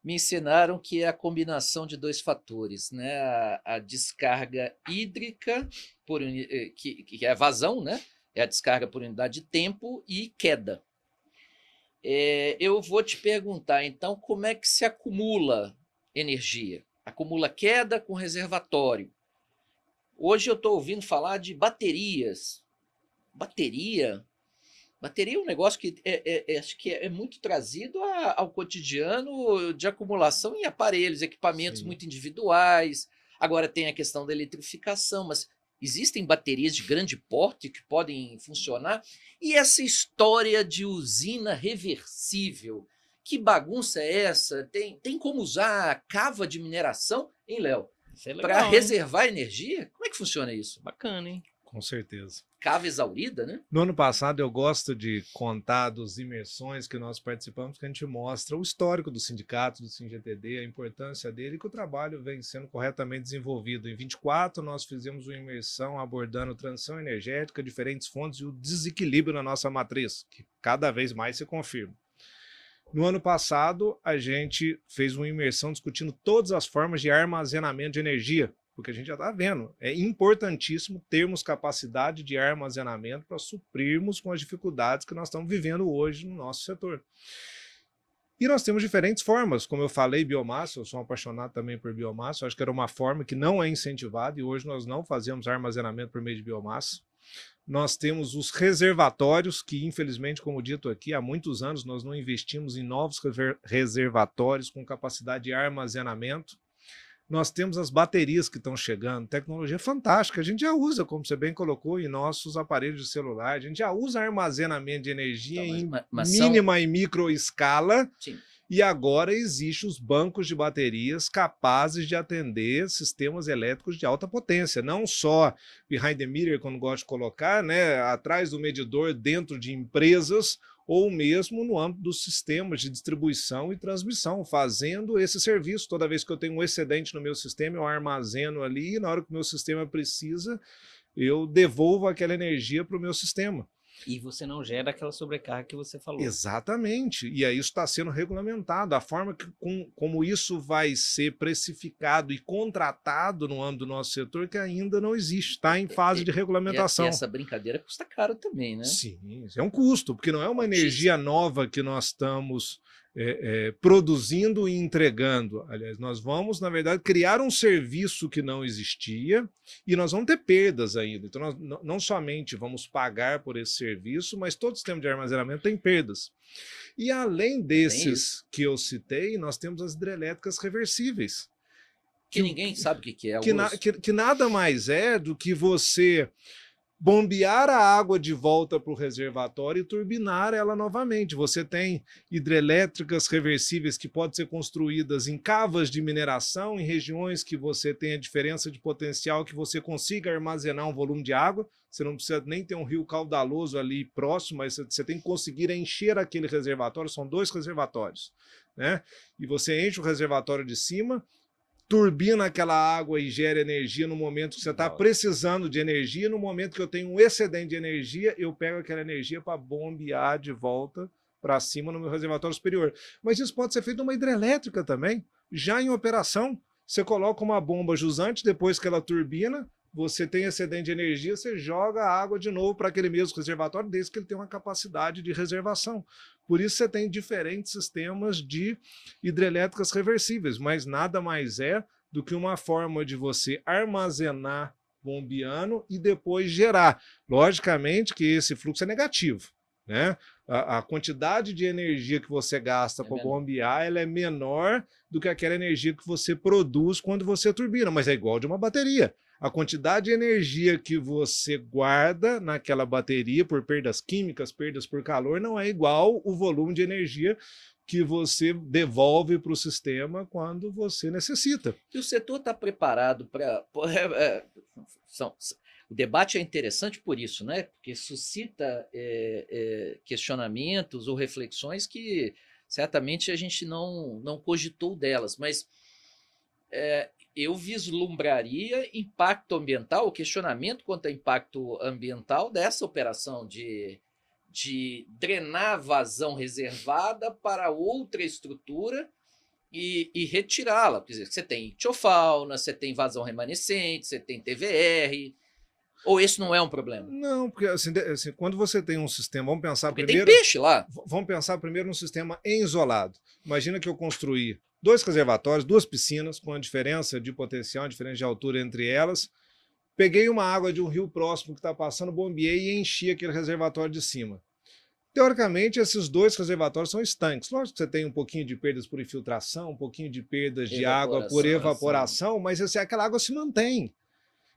me ensinaram que é a combinação de dois fatores, né? A descarga hídrica, que é a vazão, né? É a descarga por unidade de tempo e queda. Eu vou te perguntar, então, como é que se acumula energia? Acumula queda com reservatório. Hoje eu estou ouvindo falar de baterias. Bateria é um negócio que acho que é muito trazido ao cotidiano de acumulação em aparelhos, equipamentos Sim. muito individuais. Agora tem a questão da eletrificação, mas existem baterias de grande porte que podem funcionar. E essa história de usina reversível, que bagunça é essa? Tem como usar a cava de mineração, hein, Léo? Para reservar energia? Como é que funciona isso? Bacana, hein? Com certeza. Cava exaurida, né? No ano passado, eu gosto de contar dos imersões que nós participamos, que a gente mostra o histórico do sindicato, do SINGTD, a importância dele, e que o trabalho vem sendo corretamente desenvolvido. Em 24, nós fizemos uma imersão abordando transição energética, diferentes fontes e o desequilíbrio na nossa matriz, que cada vez mais se confirma. No ano passado, a gente fez uma imersão discutindo todas as formas de armazenamento de energia, porque a gente já está vendo, é importantíssimo termos capacidade de armazenamento para suprirmos com as dificuldades que nós estamos vivendo hoje no nosso setor. E nós temos diferentes formas, como eu falei, biomassa, eu sou um apaixonado também por biomassa, eu acho que era uma forma que não é incentivada e hoje nós não fazemos armazenamento por meio de biomassa. Nós temos os reservatórios, que infelizmente, como dito aqui, há muitos anos nós não investimos em novos reservatórios com capacidade de armazenamento. Nós temos as baterias que estão chegando, tecnologia fantástica, a gente já usa, como você bem colocou, em nossos aparelhos de celular, a gente já usa armazenamento de energia em mínima e micro escala. Sim. E agora existem os bancos de baterias capazes de atender sistemas elétricos de alta potência, não só behind the meter, como gosto de colocar, né, atrás do medidor dentro de empresas, ou mesmo no âmbito dos sistemas de distribuição e transmissão, fazendo esse serviço. Toda vez que eu tenho um excedente no meu sistema, eu armazeno ali, e na hora que o meu sistema precisa, eu devolvo aquela energia para o meu sistema. E você não gera aquela sobrecarga que você falou. Exatamente. E aí isso está sendo regulamentado. A forma como isso vai ser precificado e contratado no âmbito do nosso setor, que ainda não existe, está em fase de regulamentação. E essa brincadeira custa caro também, né? Sim, é um custo, porque não é uma Altíssimo. energia nova que nós estamos produzindo e entregando. Aliás, nós vamos, na verdade, criar um serviço que não existia e nós vamos ter perdas ainda. Então, nós não somente vamos pagar por esse serviço, mas todo sistema de armazenamento tem perdas. E além desses que eu citei, nós temos as hidrelétricas reversíveis. Que ninguém sabe o que é. Que nada mais é do que você bombear a água de volta para o reservatório e turbinar ela novamente. Você tem hidrelétricas reversíveis que podem ser construídas em cavas de mineração, em regiões que você tem a diferença de potencial, que você consiga armazenar um volume de água. Você não precisa nem ter um rio caudaloso ali próximo, mas você tem que conseguir encher aquele reservatório. São 2 reservatórios, né? E você enche o reservatório de cima, turbina aquela água e gera energia no momento que você está precisando de energia. No momento que eu tenho um excedente de energia, eu pego aquela energia para bombear de volta para cima no meu reservatório superior. Mas isso pode ser feito numa hidrelétrica também, já em operação. Você coloca uma bomba jusante, depois que ela turbina, você tem excedente de energia, você joga a água de novo para aquele mesmo reservatório, desde que ele tenha uma capacidade de reservação. Por isso você tem diferentes sistemas de hidrelétricas reversíveis, mas nada mais é do que uma forma de você armazenar bombeando e depois gerar. Logicamente que esse fluxo é negativo, né? A quantidade de energia que você gasta para bombear, ela é menor do que aquela energia que você produz quando você turbina, mas é igual de uma bateria. A quantidade de energia que você guarda naquela bateria por perdas químicas, perdas por calor, não é igual o volume de energia que você devolve para o sistema quando você necessita. E o setor está preparado para... O debate é interessante por isso, né? Porque suscita questionamentos ou reflexões que certamente a gente não cogitou delas, mas eu vislumbraria impacto ambiental, o questionamento quanto ao impacto ambiental dessa operação de drenar vazão reservada para outra estrutura e retirá-la. Quer dizer, você tem ictiofauna, você tem vazão remanescente, você tem TVR... Ou esse não é um problema? Não, porque assim, quando você tem um sistema, vamos pensar porque primeiro... tem peixe lá. Vamos pensar primeiro num sistema isolado. Imagina que eu construí 2 reservatórios, 2 piscinas, com a diferença de potencial, a diferença de altura entre elas. Peguei uma água de um rio próximo que está passando, bombeei e enchi aquele reservatório de cima. Teoricamente, esses 2 reservatórios são estanques. Lógico que você tem um pouquinho de perdas por infiltração, um pouquinho de perdas de água por evaporação, mas aquela água se mantém.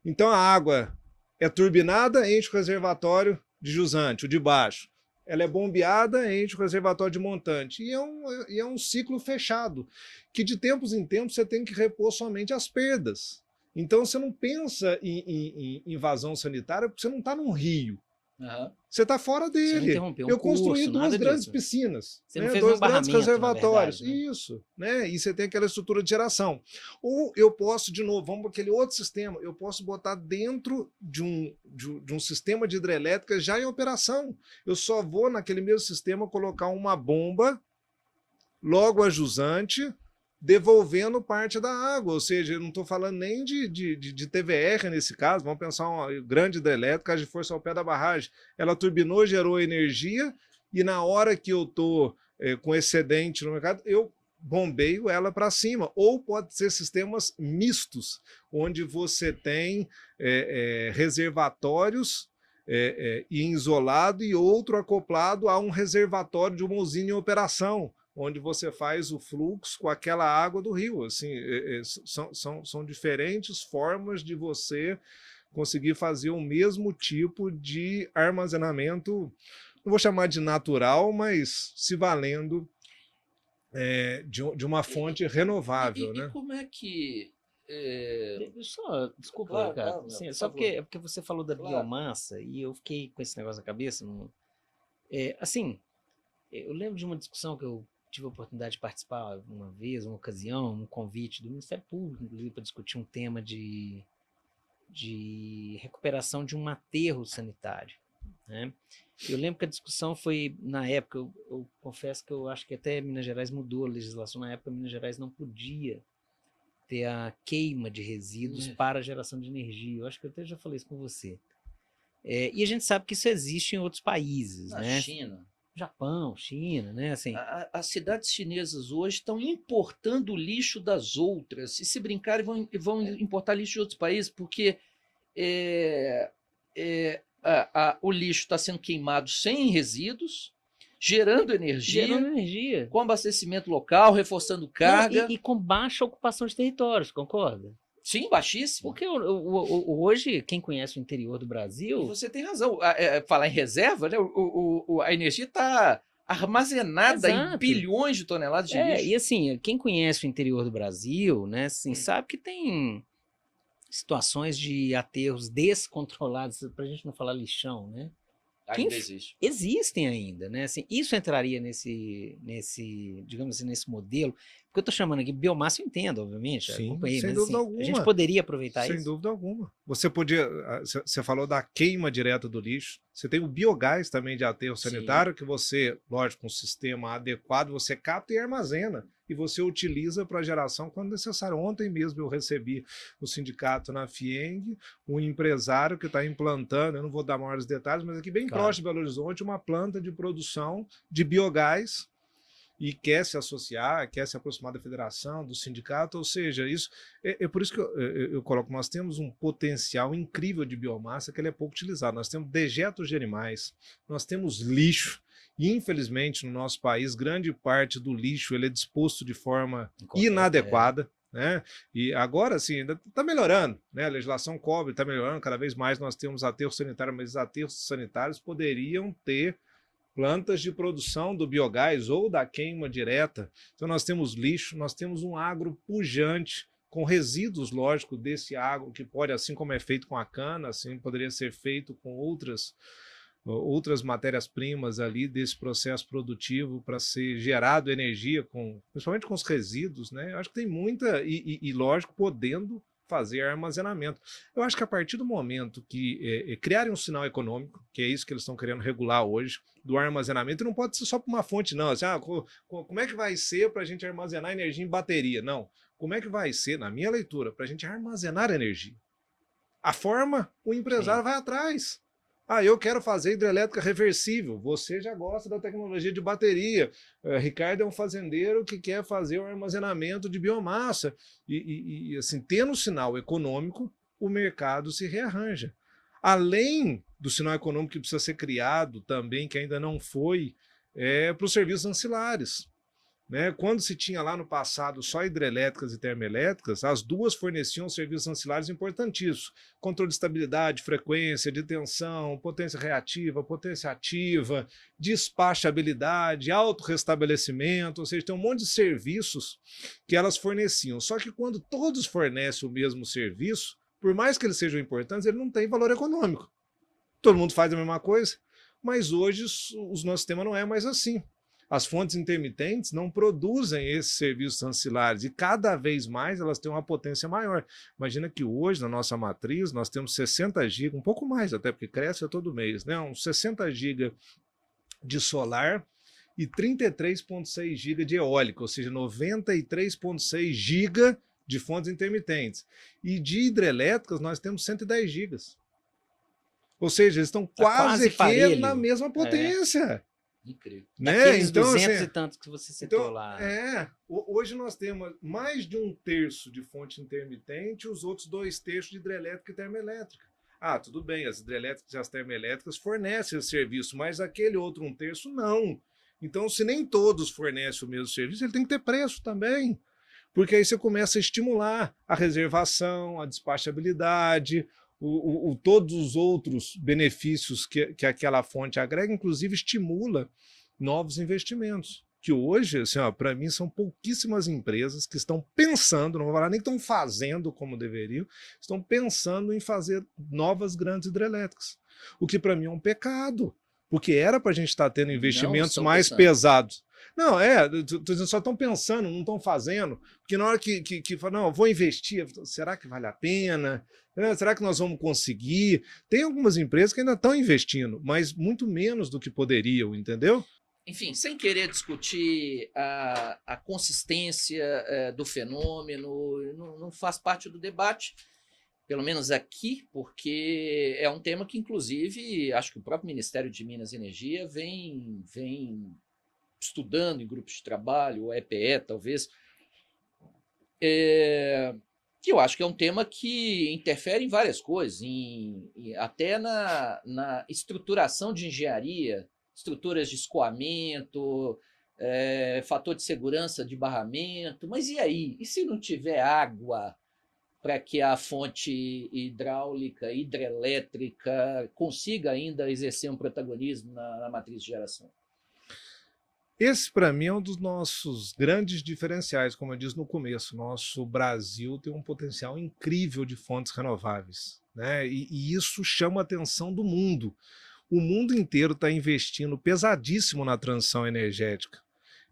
Então a água é turbinada, enche o reservatório de jusante, o de baixo. Ela é bombeada, enche o reservatório de montante. E é um ciclo fechado, que de tempos em tempos você tem que repor somente as perdas. Então você não pensa em vazão sanitária porque você não está num rio. Uhum. Você está fora dele. Eu construí 2 grandes piscinas, você não fez 2 grandes reservatórios. Verdade, né? Isso, né? E você tem aquela estrutura de geração. Ou eu posso, de novo, vamos para aquele outro sistema, eu posso botar dentro de um sistema de hidrelétrica já em operação. Eu só vou, naquele mesmo sistema, colocar uma bomba logo a jusante, devolvendo parte da água, ou seja, eu não estou falando nem de TVR nesse caso, vamos pensar uma grande hidrelétrica de força ao pé da barragem, ela turbinou, gerou energia, e na hora que eu estou com excedente no mercado, eu bombeio ela para cima, ou pode ser sistemas mistos, onde você tem reservatórios isolado e outro acoplado a um reservatório de uma usina em operação, onde você faz o fluxo com aquela água do rio. Assim, são diferentes formas de você conseguir fazer o mesmo tipo de armazenamento, não vou chamar de natural, mas se valendo de uma fonte renovável. E como é que... Desculpa, claro, Ricardo. claro, Assim, por só favor. porque você falou da biomassa e eu fiquei com esse negócio na cabeça. Assim, eu lembro de uma discussão que eu tive a oportunidade de participar uma vez, uma ocasião, um convite do Ministério Público, inclusive, para discutir um tema de recuperação de um aterro sanitário. né? Eu lembro que a discussão foi, na época, eu confesso que eu acho que até Minas Gerais mudou a legislação, na época Minas Gerais não podia ter a queima de resíduos para a geração de energia. Eu acho que eu até já falei isso com você. E a gente sabe que isso existe em outros países, Na né? China. Japão, China, né? Assim, As cidades chinesas hoje estão importando o lixo das outras. E se brincarem, vão importar lixo de outros países, porque o lixo está sendo queimado sem resíduos, gerando energia, com abastecimento local, reforçando carga. E com baixa ocupação de territórios, concorda? Sim, baixíssimo. Porque hoje, quem conhece o interior do E Brasil... você tem razão. Falar em reserva, né? A energia está armazenada Exato. em bilhões de toneladas de lixo. E assim, quem conhece o interior do Brasil, né, assim, sabe que tem situações de aterros descontrolados, para a gente não falar lixão, né? Ainda existe. Existem ainda, né? Assim, isso entraria nesse, digamos assim, nesse modelo. Porque eu estou chamando aqui biomassa, eu entendo, obviamente. Sim, acompanhei, sem mas, dúvida assim, alguma. a gente poderia aproveitar Sem isso? dúvida alguma. Você podia. Você falou da queima direta do lixo. Você tem o biogás também de aterro sanitário, que você, lógico, com um sistema adequado, você capta e armazena. E você utiliza para geração quando necessário. Ontem mesmo eu recebi o sindicato na FIENG, um empresário que está implantando, eu não vou dar maiores detalhes, mas aqui bem próximo de Belo Horizonte, uma planta de produção de biogás e quer se associar, quer se aproximar da federação, do sindicato, ou seja, isso é por isso que eu coloco, nós temos um potencial incrível de biomassa que ele é pouco utilizado. Nós temos dejetos de animais, nós temos lixo, e infelizmente no nosso país grande parte do lixo ele é disposto de forma inadequada. Né? E agora sim, ainda está melhorando, né? A legislação cobre, está melhorando, cada vez mais nós temos aterros sanitários, mas os aterros sanitários poderiam ter plantas de produção do biogás ou da queima direta. Então nós temos lixo, nós temos um agro pujante, com resíduos, lógico, desse agro, que pode, assim como é feito com a cana, assim poderia ser feito com outras matérias-primas ali desse processo produtivo para ser gerado energia, principalmente com os resíduos, né? Eu acho que tem muita, e lógico, podendo fazer armazenamento. Eu acho que a partir do momento que criarem um sinal econômico, que é isso que eles estão querendo regular hoje, do armazenamento, não pode ser só para uma fonte, não. Assim, como é que vai ser para a gente armazenar energia em bateria? Não. Como é que vai ser, na minha leitura, para a gente armazenar energia? A forma, o empresário vai atrás. Eu quero fazer hidrelétrica reversível. Você já gosta da tecnologia de bateria. Ricardo é um fazendeiro que quer fazer o armazenamento de biomassa. E assim, tendo um sinal econômico, o mercado se rearranja. Além do sinal econômico que precisa ser criado também, que ainda não foi, para os serviços ancilares. Né? Quando se tinha lá no passado só hidrelétricas e termoelétricas, as duas forneciam serviços ancilares importantíssimos. Controle de estabilidade, frequência, de tensão, potência reativa, potência ativa, despachabilidade, autorrestabelecimento, ou seja, tem um monte de serviços que elas forneciam. Só que quando todos fornecem o mesmo serviço, por mais que eles sejam importantes, ele não tem valor econômico. Todo mundo faz a mesma coisa, mas hoje o nosso sistema não é mais assim. As fontes intermitentes não produzem esses serviços ancilares e cada vez mais elas têm uma potência maior. Imagina que hoje na nossa matriz nós temos 60 GB, um pouco mais até, porque cresce a todo mês, né? Uns 60 GB de solar e 33,6 GB de eólica, ou seja, 93,6 GB de fontes intermitentes. E de hidrelétricas nós temos 110 GB. Ou seja, eles estão quase que na mesma potência. Incrível. Né? Então, 200 e tantos que você citou lá. Hoje nós temos mais de 1/3 de fonte intermitente e os outros 2/3 de hidrelétrica e termoelétrica. Tudo bem, as hidrelétricas e as termoelétricas fornecem esse serviço, mas aquele outro 1/3 não. Então, se nem todos fornecem o mesmo serviço, ele tem que ter preço também. Porque aí você começa a estimular a reservação, a despachabilidade, todos os outros benefícios que aquela fonte agrega, inclusive estimula novos investimentos. Que hoje, assim, para mim, são pouquíssimas empresas que estão pensando, não vou falar nem que estão fazendo como deveriam, estão pensando em fazer novas grandes hidrelétricas. O que para mim é um pecado, porque era para a gente estar tendo investimentos mais pesados. Não, só estão pensando, não estão fazendo, porque na hora que fala, não, eu vou investir, será que vale a pena? Será que nós vamos conseguir? Tem algumas empresas que ainda estão investindo, mas muito menos do que poderiam, entendeu? Enfim, sem querer discutir a consistência do fenômeno, não faz parte do debate, pelo menos aqui, porque é um tema que, inclusive, acho que o próprio Ministério de Minas e Energia vem estudando em grupos de trabalho, o EPE, talvez, que eu acho que é um tema que interfere em várias coisas, até na estruturação de engenharia, estruturas de escoamento, fator de segurança de barramento. Mas e aí? E se não tiver água para que a fonte hidráulica, hidrelétrica consiga ainda exercer um protagonismo na matriz de geração? Esse, para mim, é um dos nossos grandes diferenciais, como eu disse no começo. Nosso Brasil tem um potencial incrível de fontes renováveis, né? E isso chama a atenção do mundo. O mundo inteiro está investindo pesadíssimo na transição energética.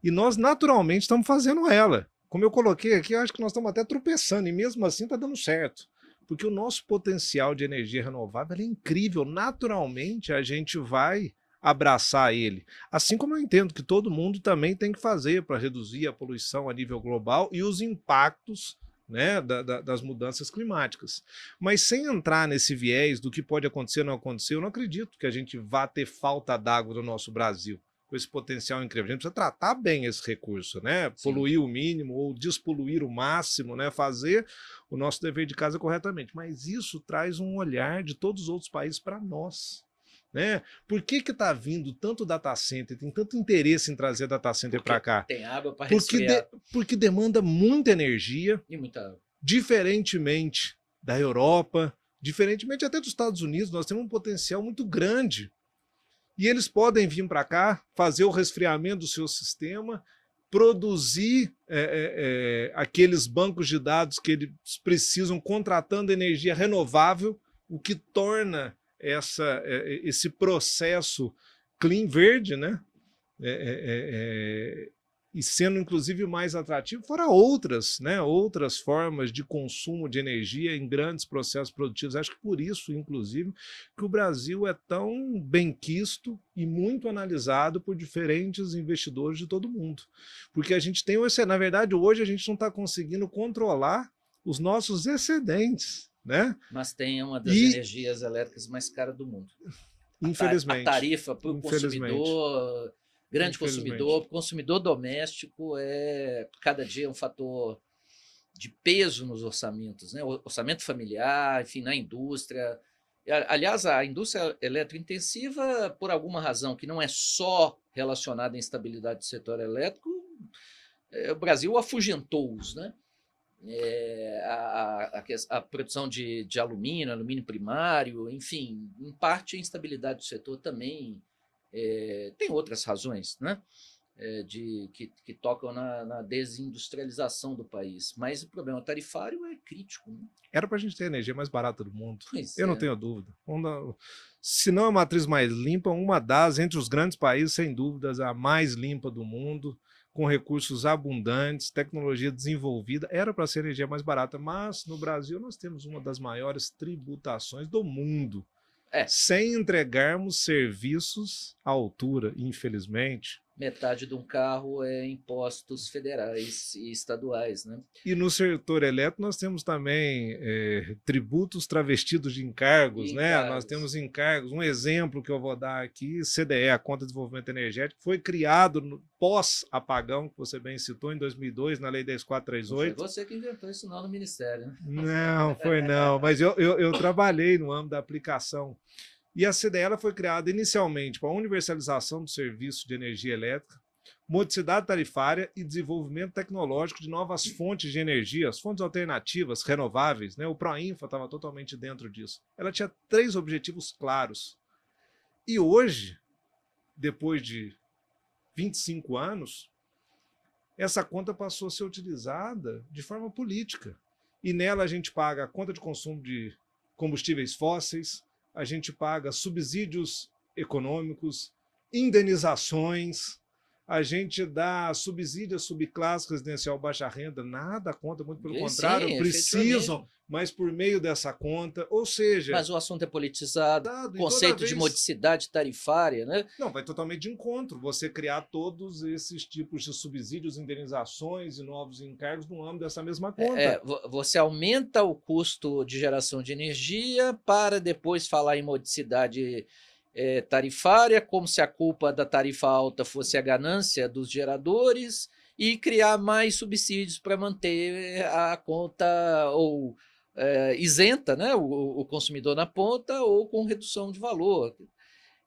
E nós, naturalmente, estamos fazendo ela. Como eu coloquei aqui, eu acho que nós estamos até tropeçando, e mesmo assim está dando certo. Porque o nosso potencial de energia renovável é incrível. Naturalmente, a gente vai abraçar ele. Assim como eu entendo que todo mundo também tem que fazer para reduzir a poluição a nível global e os impactos, né, das mudanças climáticas. Mas sem entrar nesse viés do que pode acontecer ou não acontecer, eu não acredito que a gente vá ter falta d'água no nosso Brasil, com esse potencial incrível. A gente precisa tratar bem esse recurso, né? Poluir o mínimo ou despoluir o máximo, né? Fazer o nosso dever de casa corretamente. Mas isso traz um olhar de todos os outros países para nós. Né? Por que está vindo tanto data center, tem tanto interesse em trazer data center para cá? Tem água para resfriar. Porque demanda muita energia, e muita água. Diferentemente da Europa, diferentemente até dos Estados Unidos, nós temos um potencial muito grande. E eles podem vir para cá, fazer o resfriamento do seu sistema, produzir aqueles bancos de dados que eles precisam, contratando energia renovável, o que torna esse processo clean verde, né? E sendo inclusive mais atrativo, fora outras, né? Outras formas de consumo de energia em grandes processos produtivos. Acho que por isso, inclusive, que o Brasil é tão benquisto e muito analisado por diferentes investidores de todo mundo. Porque a gente tem, na verdade, hoje a gente não está conseguindo controlar os nossos excedentes, né? Mas tem uma das energias elétricas mais caras do mundo. Infelizmente. A tarifa para o consumidor, grande consumidor doméstico, cada dia um fator de peso nos orçamentos, né? O orçamento familiar, enfim, na indústria. Aliás, a indústria eletrointensiva, por alguma razão que não é só relacionada à instabilidade do setor elétrico, o Brasil afugentou-os, né? A produção de alumínio primário, enfim, em parte a instabilidade do setor também tem outras razões, né? Que tocam na desindustrialização do país, mas o problema tarifário é crítico, né? Era para a gente ter a energia mais barata do mundo, eu não tenho dúvida. Se não a matriz mais limpa, uma das, entre os grandes países, sem dúvidas, a mais limpa do mundo, com recursos abundantes, tecnologia desenvolvida, era para ser a energia mais barata, mas no Brasil nós temos uma das maiores tributações do mundo, sem entregarmos serviços à altura, infelizmente. Metade de um carro é impostos federais e estaduais, né? E no setor elétrico nós temos também tributos travestidos de encargos, né? Nós temos encargos. Um exemplo que eu vou dar aqui, CDE, a Conta de Desenvolvimento Energético, foi criado pós-apagão, que você bem citou, em 2002, na Lei 10.438. Foi você que inventou isso no Ministério, né? Não, foi não, mas eu trabalhei no âmbito da aplicação. E a CDE ela foi criada inicialmente para a universalização do serviço de energia elétrica, modicidade tarifária e desenvolvimento tecnológico de novas fontes de energia, as fontes alternativas, renováveis, né? O Proinfa estava totalmente dentro disso. Ela tinha 3 objetivos claros. E hoje, depois de 25 anos, essa conta passou a ser utilizada de forma política. E nela a gente paga a conta de consumo de combustíveis fósseis, a gente paga subsídios econômicos, indenizações, a gente dá subsídio a subclasse residencial baixa renda, nada contra, muito pelo Sim, contrário, precisam, efetivamente. mas por meio dessa conta, ou seja, Mas o assunto é politizado, e toda conceito de vez modicidade tarifária, né? não, vai totalmente de encontro você criar todos esses tipos de subsídios, indenizações e novos encargos no âmbito dessa mesma conta. Você aumenta o custo de geração de energia para depois falar em modicidade tarifária, como se a culpa da tarifa alta fosse a ganância dos geradores, e criar mais subsídios para manter a conta ou isenta, né, o consumidor na ponta ou com redução de valor.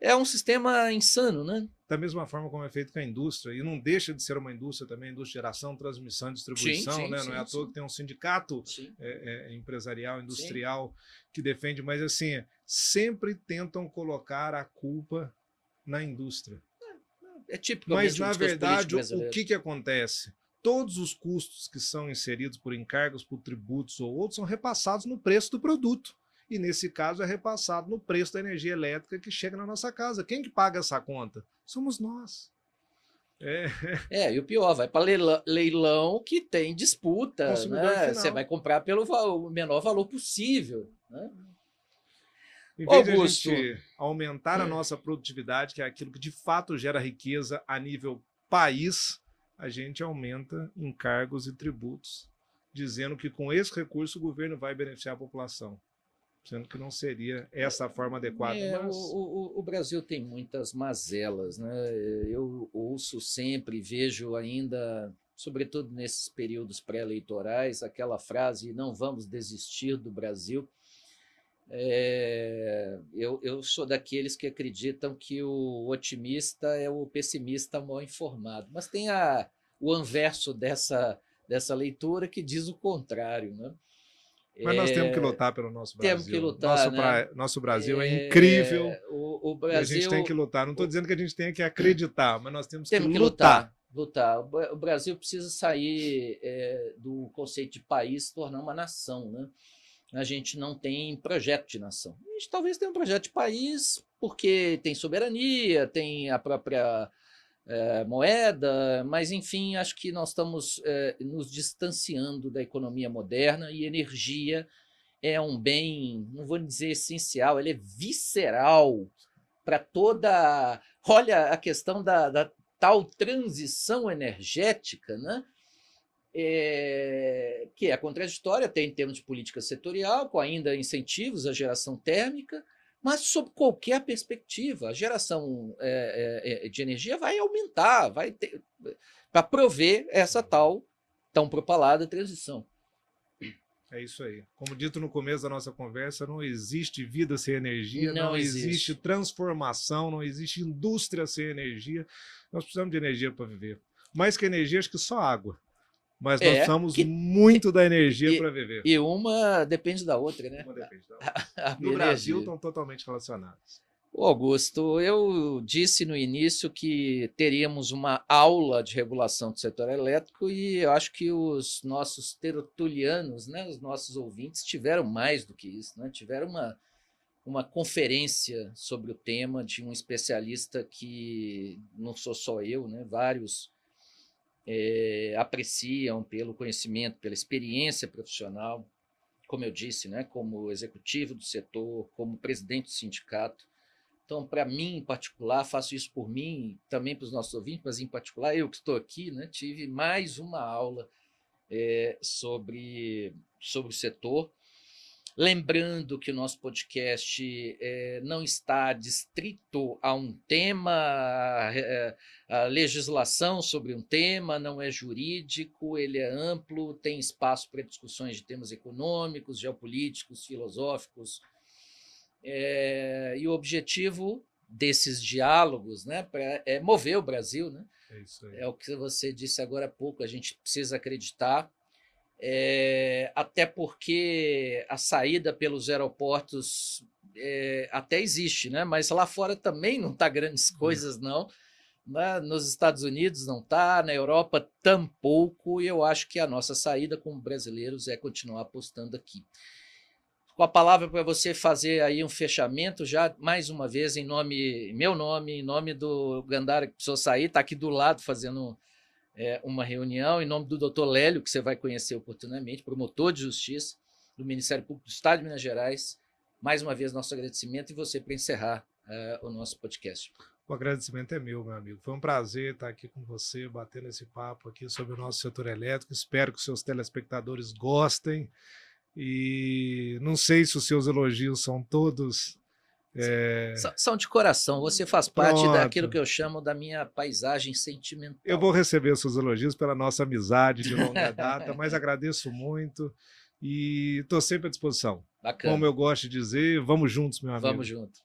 É um sistema insano, né? Da mesma forma como é feito com a indústria, e não deixa de ser uma indústria também, indústria de geração, transmissão, distribuição, Sim, né? sim, Não é à toa sim. que tem um sindicato Sim. empresarial, industrial, que defende, mas assim, sempre tentam colocar a culpa na indústria. É tipicamente Mas, um na discurso político verdade, o brasileiro. que acontece? Todos os custos que são inseridos por encargos, por tributos ou outros, são repassados no preço do produto. E, nesse caso, é repassado no preço da energia elétrica que chega na nossa casa. Quem que paga essa conta? Somos nós. E o pior, vai para leilão que tem disputa, Consumidor né? final. Você vai comprar pelo menor valor possível, né? Em vez Augusto. de a gente aumentar a nossa produtividade, que é aquilo que de fato gera riqueza a nível país, a gente aumenta encargos e tributos, dizendo que com esse recurso o governo vai beneficiar a população, sendo que não seria essa a forma adequada. Mas... o Brasil tem muitas mazelas, né? Eu ouço sempre, vejo ainda, sobretudo nesses períodos pré-eleitorais, aquela frase: não vamos desistir do Brasil. Eu sou daqueles que acreditam que o otimista é o pessimista mal informado, mas tem o anverso dessa leitura que diz o contrário, né? Mas nós temos que lutar pelo nosso Brasil. Temos que lutar, nosso Brasil é incrível. O E Brasil, a gente tem que lutar. Não estou dizendo que a gente tenha que acreditar, mas nós temos que lutar. O Brasil precisa sair do conceito de país, se tornar uma nação, né? A gente não tem projeto de nação. A gente talvez tenha um projeto de país porque tem soberania, tem a própria moeda, mas, enfim, acho que nós estamos nos distanciando da economia moderna, e energia é um bem, não vou dizer essencial, ele é visceral para toda... Olha a questão da tal transição energética, né? Que é contraditória, até em termos de política setorial, com ainda incentivos à geração térmica, mas sob qualquer perspectiva, a geração de energia vai aumentar, vai ter, para prover essa tão propalada transição. É isso aí. Como dito no começo da nossa conversa, não existe vida sem energia, não existe transformação, não existe indústria sem energia. Nós precisamos de energia para viver. Mais que energia, acho que só água. Mas nós precisamos muito da energia para viver. E uma depende da outra, né? Uma depende da outra. No Brasil estão totalmente relacionadas. Augusto, eu disse no início que teríamos uma aula de regulação do setor elétrico, e eu acho que os nossos tertulianos, né, os nossos ouvintes, tiveram mais do que isso, né? Tiveram uma conferência sobre o tema de um especialista que não sou só eu, né? Vários apreciam pelo conhecimento, pela experiência profissional, como eu disse, né, como executivo do setor, como presidente do sindicato. Então, para mim, em particular, faço isso por mim, também para os nossos ouvintes, mas, em particular, eu que estou aqui, né, tive mais uma aula sobre o setor. Lembrando que o nosso podcast não está distrito a um tema, a legislação sobre um tema, não é jurídico, ele é amplo, tem espaço para discussões de temas econômicos, geopolíticos, filosóficos. E o objetivo desses diálogos, né, é mover o Brasil, né? É isso aí. É o que você disse agora há pouco, a gente precisa acreditar. Até porque a saída pelos aeroportos até existe, né? Mas lá fora também não está grandes coisas, não. Nos Estados Unidos não está, na Europa tampouco, e eu acho que a nossa saída como brasileiros é continuar apostando aqui. com a palavra para você fazer aí um fechamento, já mais uma vez, meu nome, em nome do Gandara, que precisou sair, está aqui do lado fazendo uma reunião, em nome do doutor Lélio, que você vai conhecer oportunamente, promotor de justiça do Ministério Público do Estado de Minas Gerais. Mais uma vez, nosso agradecimento, e você para encerrar o nosso podcast. O agradecimento é meu amigo. Foi um prazer estar aqui com você, batendo esse papo aqui sobre o nosso setor elétrico. Espero que os seus telespectadores gostem. E não sei se os seus elogios são todos... São de coração. Você faz parte Pronto. daquilo que eu chamo da minha paisagem sentimental. Eu vou receber os seus elogios pela nossa amizade de longa data, mas agradeço muito e estou sempre à disposição. Bacana. Como eu gosto de dizer, vamos juntos, meu amigo. Vamos junto.